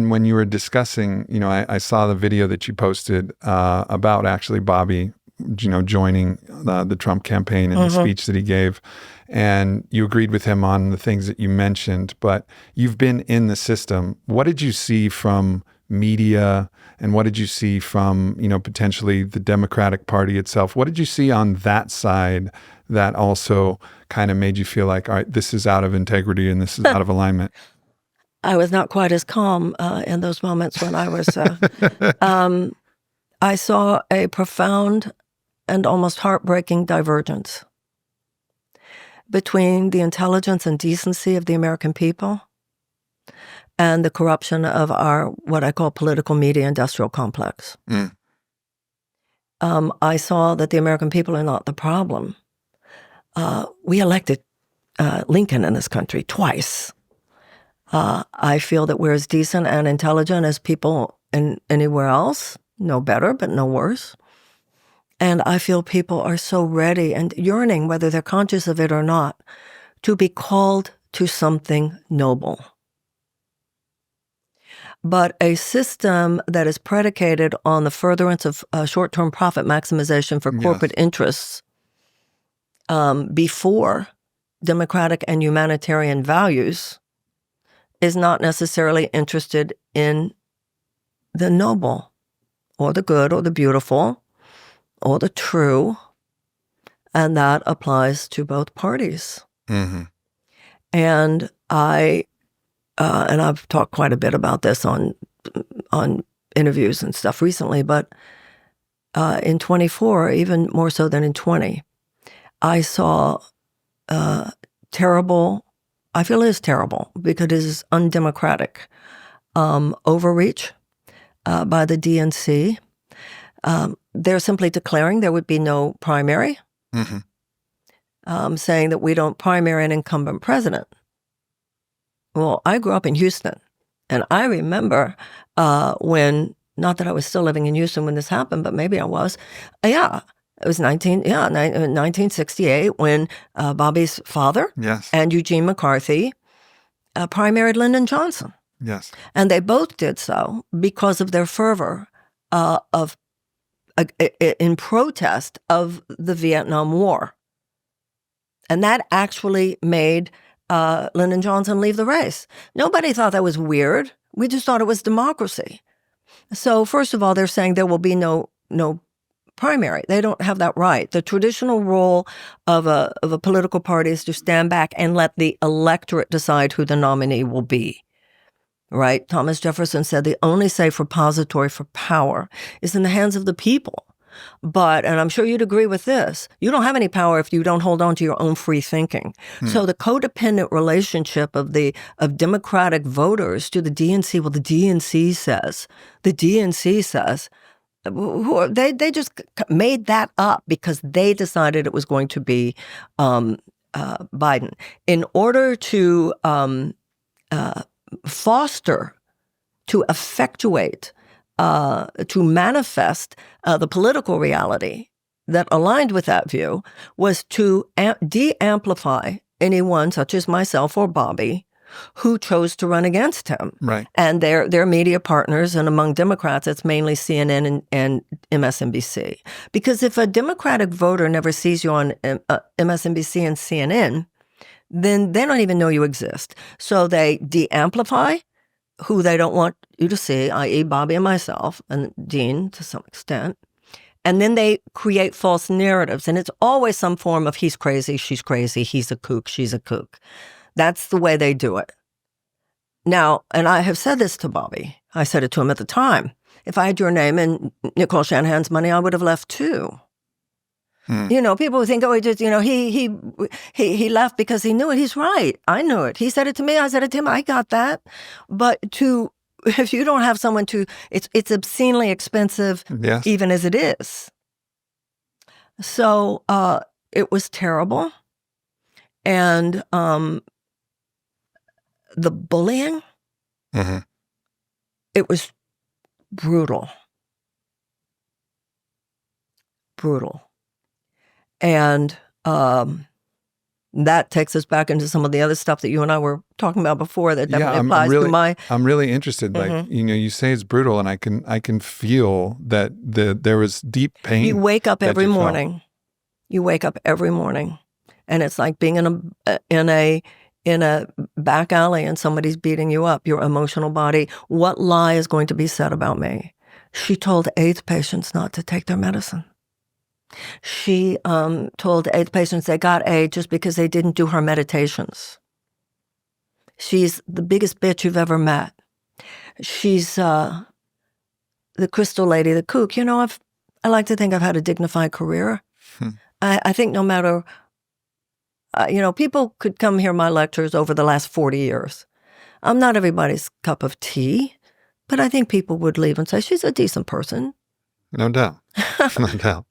when you were discussing, I saw the video that you posted about actually Bobby, joining the Trump campaign and the speech that he gave, and you agreed with him on the things that you mentioned. But you've been in the system. What did you see from media, and what did you see from potentially the Democratic Party itself? What did you see on that side that also kind of made you feel like, all right, this is out of integrity and this is out of alignment? I was not quite as calm in those moments when I was. I saw a profound and almost heartbreaking divergence between the intelligence and decency of the American people and the corruption of our, what I call, political media industrial complex. I saw that the American people are not the problem. We elected Lincoln in this country twice. I feel that we're as decent and intelligent as people anywhere else, no better, but no worse. And I feel people are so ready and yearning, whether they're conscious of it or not, to be called to something noble. But a system that is predicated on the furtherance of short-term profit maximization for corporate interests before democratic and humanitarian values is not necessarily interested in the noble or the good or the beautiful or the true, and that applies to both parties. Mm-hmm. And and I've talked quite a bit about this on interviews and stuff recently, but in 24, even more so than in 20, I saw terrible, I feel it is terrible because it is undemocratic, overreach by the DNC. They're simply declaring there would be no primary, saying that we don't primary an incumbent president. Well, I grew up in Houston, and I remember when, not that I was still living in Houston when this happened, but maybe I was. It was 1968 when Bobby's father and Eugene McCarthy primaried Lyndon Johnson. Yes. And they both did so because of their fervor in protest of the Vietnam War. And that actually made Lyndon Johnson leave the race. Nobody thought that was weird. We just thought it was democracy. So first of all, they're saying there will be no primary. They don't have that right. The traditional role of a political party is to stand back and let the electorate decide who the nominee will be. Right? Thomas Jefferson said the only safe repository for power is in the hands of the people. But, and I'm sure you'd agree with this, you don't have any power if you don't hold on to your own free thinking. So the codependent relationship of Democratic voters to the DNC, well, the DNC says, they just made that up because they decided it was going to be Biden. In order to foster, to effectuate, to manifest the political reality that aligned with that view was to de-amplify anyone such as myself or Bobby who chose to run against him. Right. And their media partners, and among Democrats, it's mainly CNN and MSNBC. Because if a Democratic voter never sees you on MSNBC and CNN, then they don't even know you exist. So they de-amplify who they don't want you to see, i.e. Bobby and myself, and Dean to some extent. And then they create false narratives. And it's always some form of he's crazy, she's crazy, he's a kook, she's a kook. That's the way they do it. Now, and I have said this to Bobby. I said it to him at the time. If I had your name and Nicole Shanahan's money, I would have left too. You know, people would think, oh, he just, you know, he left because he knew it. He's right. I knew it. He said it to me. I said it to him. I got that. But if you don't have someone it's obscenely expensive, Yes. even as it is. So it was terrible. And the bullying, it was brutal. Brutal. And that takes us back into some of the other stuff that you and I were talking about before that definitely applies to my... I'm really interested. Like, you know, you say it's brutal, and I can feel that there was deep pain. You wake up every morning. You wake up every morning, and it's like being in a back alley and somebody's beating you up, your emotional body. What lie is going to be said about me? She told AIDS patients not to take their medicine. She told AIDS patients they got AIDS just because they didn't do her meditations. She's the biggest bitch you've ever met. She's the crystal lady, the kook. You know, I like to think I've had a dignified career. I think no matter, you know, people could come hear my lectures over the last 40 years. I'm not everybody's cup of tea, but I think people would leave and say, she's a decent person. No doubt. No doubt.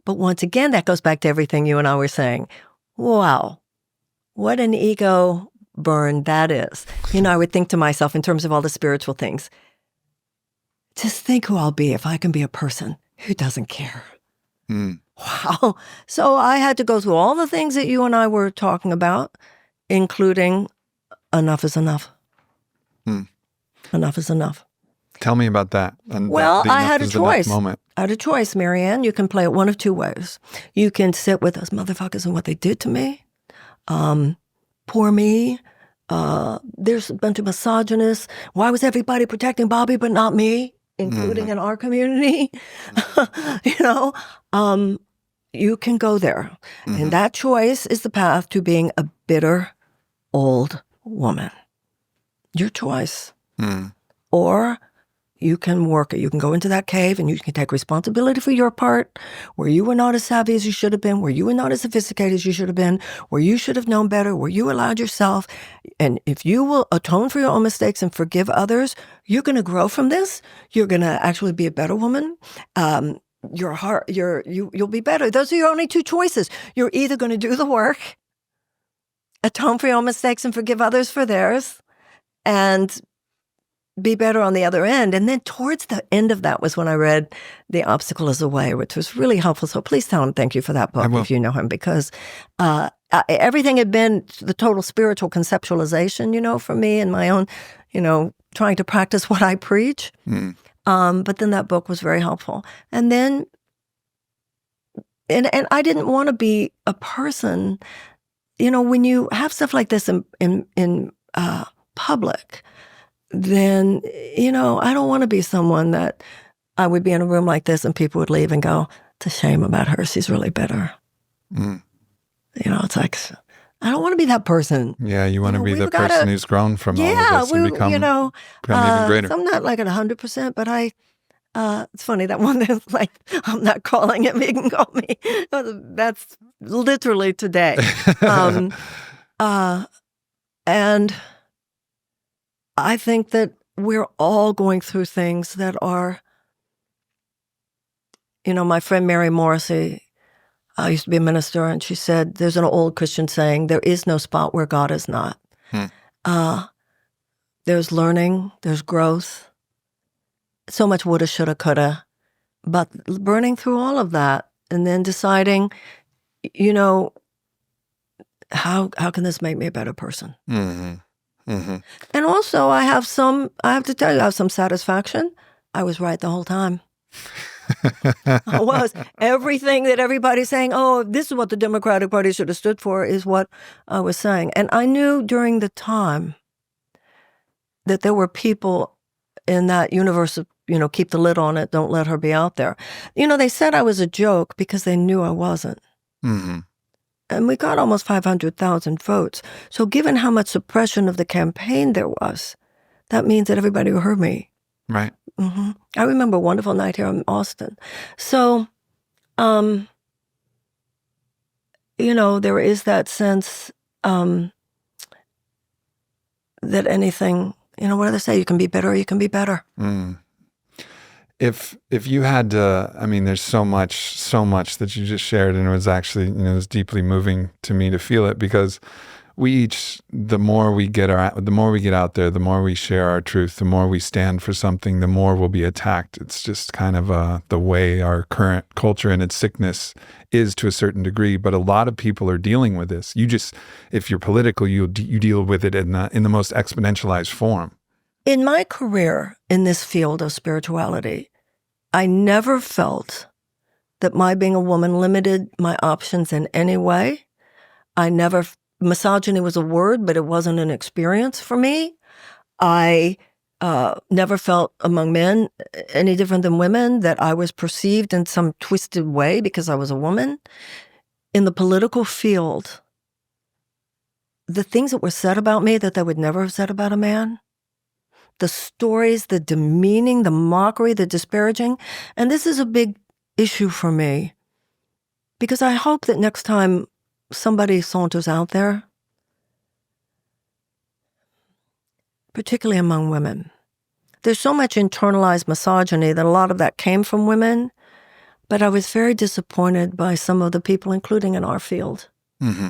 But once again, that goes back to everything you and I were saying. Wow, what an ego burn that is. You know, I would think to myself in terms of all the spiritual things, just think who I'll be if I can be a person who doesn't care. Wow. So I had to go through all the things that you and I were talking about, including enough is enough. Enough is enough. Tell me about that. And well, I had a choice. Moment. I had a choice, Marianne. You can play it one of two ways. You can sit with those motherfuckers and what they did to me. Poor me. There's a bunch of misogynists. Why was everybody protecting Bobby but not me, including in our community? You know, you can go there. And that choice is the path to being a bitter old woman. Your choice. Or you can work it. You can go into that cave and you can take responsibility for your part, where you were not as savvy as you should have been, where you were not as sophisticated as you should have been, where you should have known better, where you allowed yourself. And if you will atone for your own mistakes and forgive others, you're going to grow from this. You're going to actually be a better woman. You'll be better. Those are your only two choices. You're either going to do the work, atone for your own mistakes and forgive others for theirs, and be better on the other end. And then towards the end of that was when I read The Obstacle is a Way, which was really helpful. So please tell him thank you for that book if you know him, because everything had been the total spiritual conceptualization, you know, for me and my own, you know, trying to practice what I preach. But then that book was very helpful. And then, and I didn't want to be a person, you know, when you have stuff like this in public, then, you know, I don't want to be someone that I would be in a room like this and people would leave and go, it's a shame about her. She's really bitter. You know, it's like, I don't want to be that person. Yeah, you want to be the person who's grown from all of this and become even greater. So I'm not like at 100%, but it's funny, that one that's like, I'm not calling him, he can call me. That's literally today. And I think that we're all going through things that are, you know, my friend Mary Morrissey, I used to be a minister, and she said, there's an old Christian saying, there is no spot where God is not. There's learning, there's growth, so much woulda, shoulda, coulda, but burning through all of that and then deciding, you know, how can this make me a better person? And also, I have to tell you, I have some satisfaction. I was right the whole time. I was. Everything that everybody's saying, oh, this is what the Democratic Party should have stood for, is what I was saying. And I knew during the time that there were people in that universe of, keep the lid on it, don't let her be out there. They said I was a joke because they knew I wasn't. Mm-hmm. And we got almost 500,000 votes. So given how much suppression of the campaign there was, that means that everybody heard me. Right. Mm-hmm. I remember a wonderful night here in Austin. So, there is that sense that anything, what do they say? You can be better or you can be better. Mm. If you had to, there's so much that you just shared, and it was actually, it was deeply moving to me to feel it, because we each, the more we get out there, the more we share our truth, the more we stand for something, the more we'll be attacked. It's just kind of the way our current culture and its sickness is to a certain degree. But a lot of people are dealing with this. If you're political, you deal with it in the most exponentialized form. In my career in this field of spirituality, I never felt that my being a woman limited my options in any way. Misogyny was a word, but it wasn't an experience for me. I never felt among men any different than women, that I was perceived in some twisted way because I was a woman. In the political field, the things that were said about me that they would never have said about a man, the stories, the demeaning, the mockery, the disparaging, and this is a big issue for me, because I hope that next time somebody saunters out there, particularly among women, there's so much internalized misogyny that a lot of that came from women, but I was very disappointed by some of the people, including in our field, mm-hmm.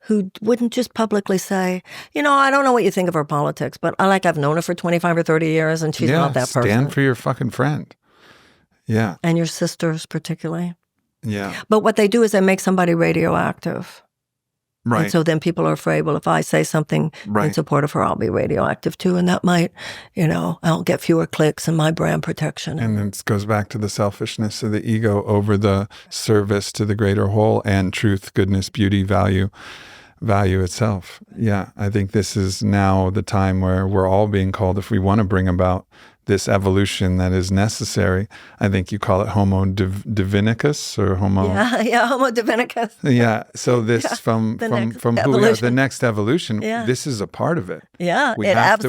who wouldn't just publicly say, I don't know what you think of her politics, but I've known her for 25 or 30 years, and she's not that person. Stand for your fucking friend. Yeah. And your sisters particularly. Yeah. But what they do is they make somebody radioactive. Right. And so then people are afraid, well, if I say something in support of her, I'll be radioactive too. And that might, I'll get fewer clicks and my brand protection. And it goes back to the selfishness of the ego over the service to the greater whole and truth, goodness, beauty, value itself. Yeah. I think this is now the time where we're all being called, if we want to bring about this evolution that is necessary. I think you call it Homo Divinicus or Homo. Yeah, Homo Divinicus. Yeah. So this from Buddha, the next evolution. Yeah. This is a part of it. Yeah, we have to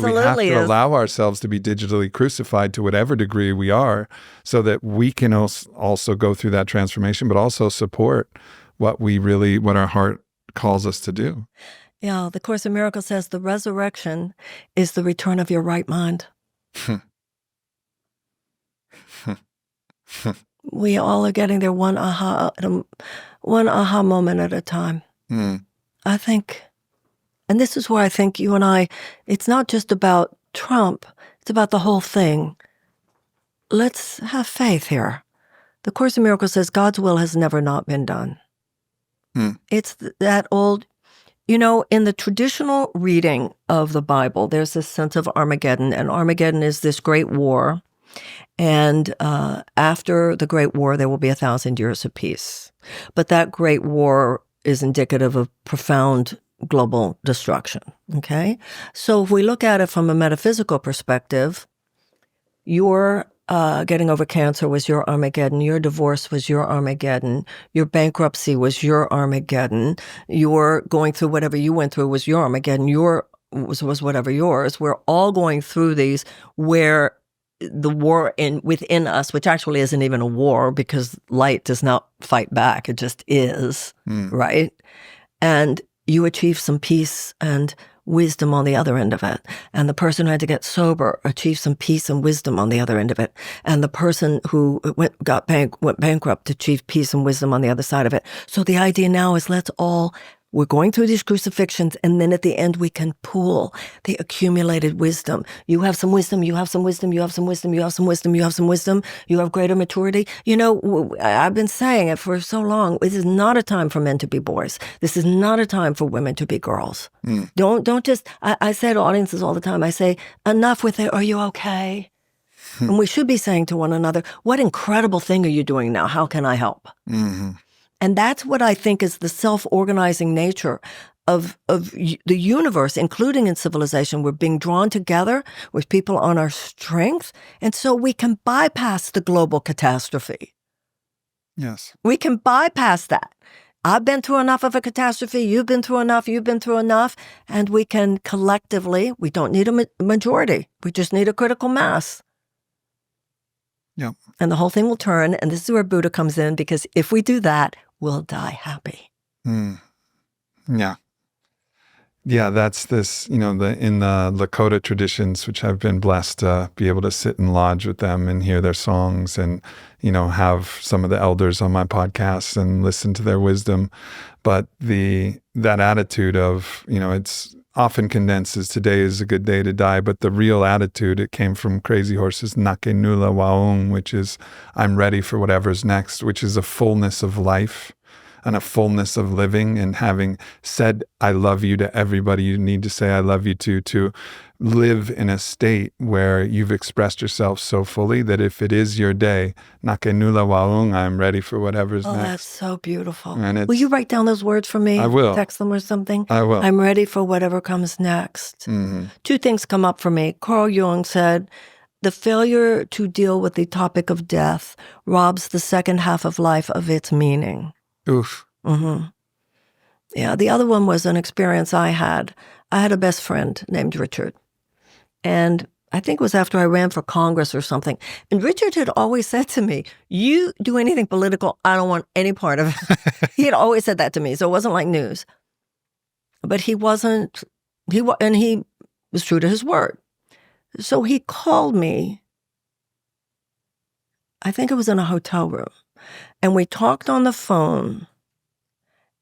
allow ourselves to be digitally crucified to whatever degree we are, so that we can also go through that transformation, but also support what our heart calls us to do. Yeah. The Course in Miracles says the resurrection is the return of your right mind. We all are getting there one aha moment at a time. I think, and this is where I think you and I, it's not just about Trump, it's about the whole thing. Let's have faith here. The Course in Miracles says God's will has never not been done. It's that old, in the traditional reading of the Bible, there's this sense of Armageddon, and Armageddon is this great war. And after the Great War, there will be 1,000 years of peace. But that Great War is indicative of profound global destruction, okay? So if we look at it from a metaphysical perspective, your getting over cancer was your Armageddon, your divorce was your Armageddon, your bankruptcy was your Armageddon, your going through whatever you went through was your Armageddon, was whatever yours. We're all going through these where the war within us, which actually isn't even a war because light does not fight back. It just is, right? And you achieve some peace and wisdom on the other end of it. And the person who had to get sober achieved some peace and wisdom on the other end of it. And the person who went bankrupt achieved peace and wisdom on the other side of it. So the idea now is we're going through these crucifixions, and then at the end we can pool the accumulated wisdom. You have some wisdom, you have some wisdom, you have some wisdom, you have some wisdom, you have some wisdom, you have greater maturity. I've been saying it for so long. This is not a time for men to be boys. This is not a time for women to be girls. Don't just, I say to audiences all the time, I say, enough with it, are you okay? And we should be saying to one another, what incredible thing are you doing now? How can I help? Mm-hmm. And that's what I think is the self-organizing nature the universe, including in civilization. We're being drawn together with people on our strength, and so we can bypass the global catastrophe. Yes. We can bypass that. I've been through enough of a catastrophe. You've been through enough. You've been through enough. And we can collectively, we don't need a majority. We just need a critical mass. Yep. And the whole thing will turn. And this is where Buddha comes in, because if we do that, we'll die happy. Yeah. Yeah, that's this, in the Lakota traditions, which I've been blessed to be able to sit and lodge with them and hear their songs and, have some of the elders on my podcasts and listen to their wisdom. But that attitude of, it's often condensed as today is a good day to die, but the real attitude, it came from Crazy Horse's Nake Nula Waung, which is I'm ready for whatever's next, which is a fullness of life and a fullness of living, and having said I love you to everybody you need to say I love you to live in a state where you've expressed yourself so fully that if it is your day, Nake Nula Waung, I'm ready for whatever's next. That's so beautiful. And will you write down those words for me? I will. Text them or something? I will. I'm ready for whatever comes next. Mm-hmm. Two things come up for me. Carl Jung said, the failure to deal with the topic of death robs the second half of life of its meaning. Oof. Mm-hmm. Yeah, the other one was an experience I had. I had a best friend named Richard. And I think it was after I ran for Congress or something. And Richard had always said to me, you do anything political, I don't want any part of it. He had always said that to me, so it wasn't like news. But he was true to his word. So he called me, I think it was in a hotel room, and we talked on the phone,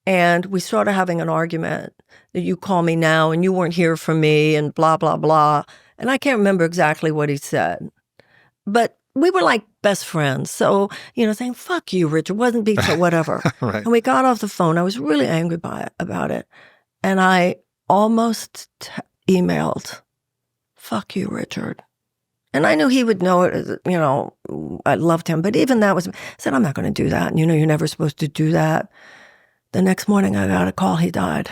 and we started having an argument that you call me now and you weren't here for me and blah, blah, blah. And I can't remember exactly what he said, but we were like best friends. So, saying, fuck you, Richard, wasn't beat or whatever. Right. And we got off the phone. I was really angry about it. And I almost emailed, fuck you, Richard. And I knew he would know it, I loved him. But even that I said, I'm not going to do that. And you're never supposed to do that. The next morning I got a call, he died.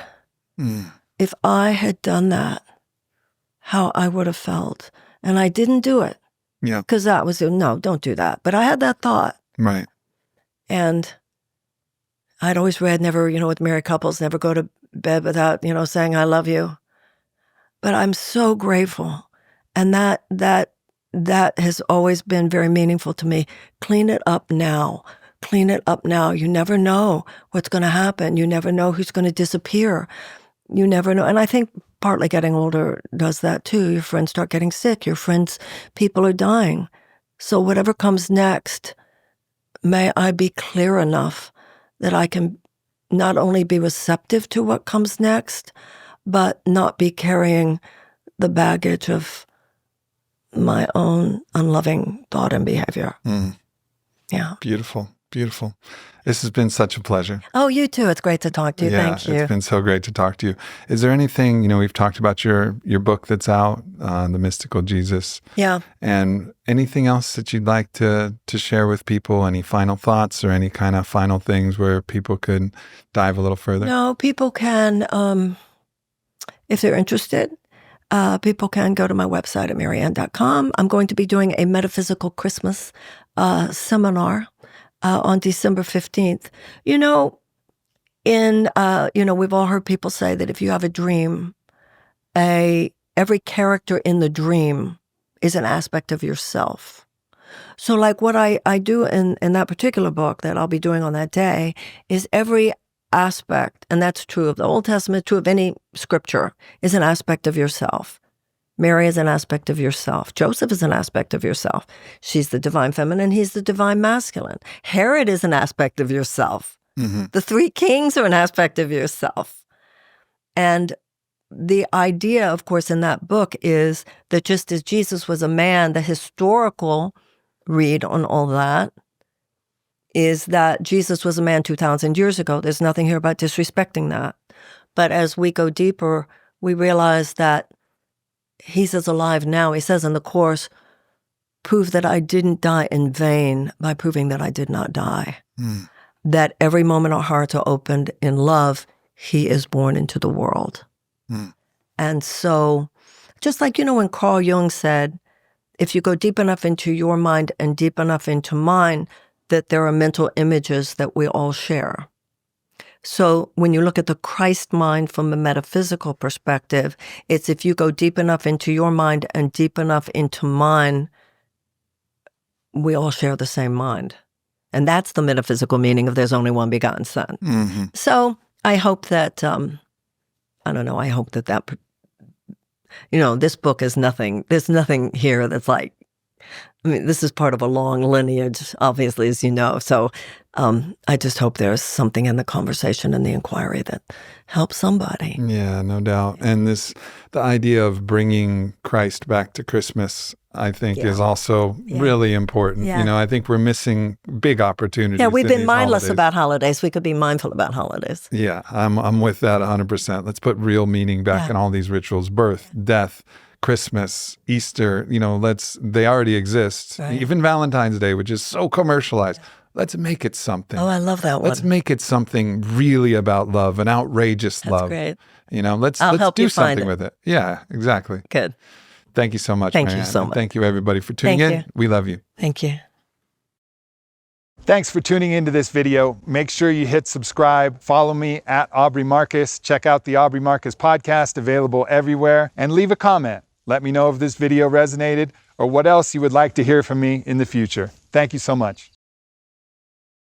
If I had done that, how I would have felt. And I didn't do it. Yeah. Because that was, no, don't do that. But I had that thought. Right. And I'd always read, never, with married couples, never go to bed without, saying, I love you. But I'm so grateful. And that has always been very meaningful to me. Clean it up now. Clean it up now. You never know what's going to happen. You never know who's going to disappear. You never know. And I think partly getting older does that too. Your friends start getting sick. People are dying. So whatever comes next, may I be clear enough that I can not only be receptive to what comes next, but not be carrying the baggage of my own unloving thought and behavior. Yeah. Beautiful. Beautiful. This has been such a pleasure. Oh, you too. It's great to talk to you. Thank you. It's been so great to talk to you. Is there anything, we've talked about your book that's out, The Mystical Jesus. Yeah. And anything else that you'd like to share with people? Any final thoughts or any kind of final things where people could dive a little further? No, people can, if they're interested, people can go to my website at marianne.com. I'm going to be doing a metaphysical Christmas seminar on December 15th. We've all heard people say that if you have a dream, every character in the dream is an aspect of yourself. So like what I do in that particular book that I'll be doing on that day is every aspect, and that's true of the Old Testament, true of any scripture, is an aspect of yourself. Mary is an aspect of yourself. Joseph is an aspect of yourself. She's the divine feminine. He's the divine masculine. Herod is an aspect of yourself. Mm-hmm. The three kings are an aspect of yourself. And the idea, of course, in that book is that just as Jesus was a man, the historical read on all that is that Jesus was a man 2,000 years ago. There's nothing here about disrespecting that. But as we go deeper, we realize that he's as alive now. He says in the Course, prove that I didn't die in vain by proving that I did not die. That every moment our hearts are opened in love, he is born into the world. And so, just like, when Carl Jung said, if you go deep enough into your mind and deep enough into mine, that there are mental images that we all share. So when you look at the Christ mind from a metaphysical perspective, it's if you go deep enough into your mind and deep enough into mine, we all share the same mind. And that's the metaphysical meaning of there's only one begotten Son. Mm-hmm. So I hope that, I hope that, this book is nothing, there's nothing here that's like, this is part of a long lineage, obviously, as you know. So I just hope there's something in the conversation and the inquiry that helps somebody. Yeah, no doubt. And the idea of bringing Christ back to Christmas, I think, is also really important. Yeah. I think we're missing big opportunities. Yeah, we've been mindless holidays. about holidays. We could be mindful about holidays. Yeah, I'm with that 100%. Let's put real meaning back in all these rituals: birth, death, Christmas, Easter. They already exist. Right. Even Valentine's Day, which is so commercialized. Let's make it something. Oh, I love that one. Let's make it something really about love, an outrageous love. That's great. Let's help do you find something with it. Yeah, exactly. Good. Thank you so much, Thank Marianne. you so And much. thank you, everybody, for tuning in. We love you. Thank you. Thanks for tuning into this video. Make sure you hit subscribe. Follow me at Aubrey Marcus. Check out the Aubrey Marcus podcast, available everywhere. And leave a comment. Let me know if this video resonated or what else you would like to hear from me in the future. Thank you so much.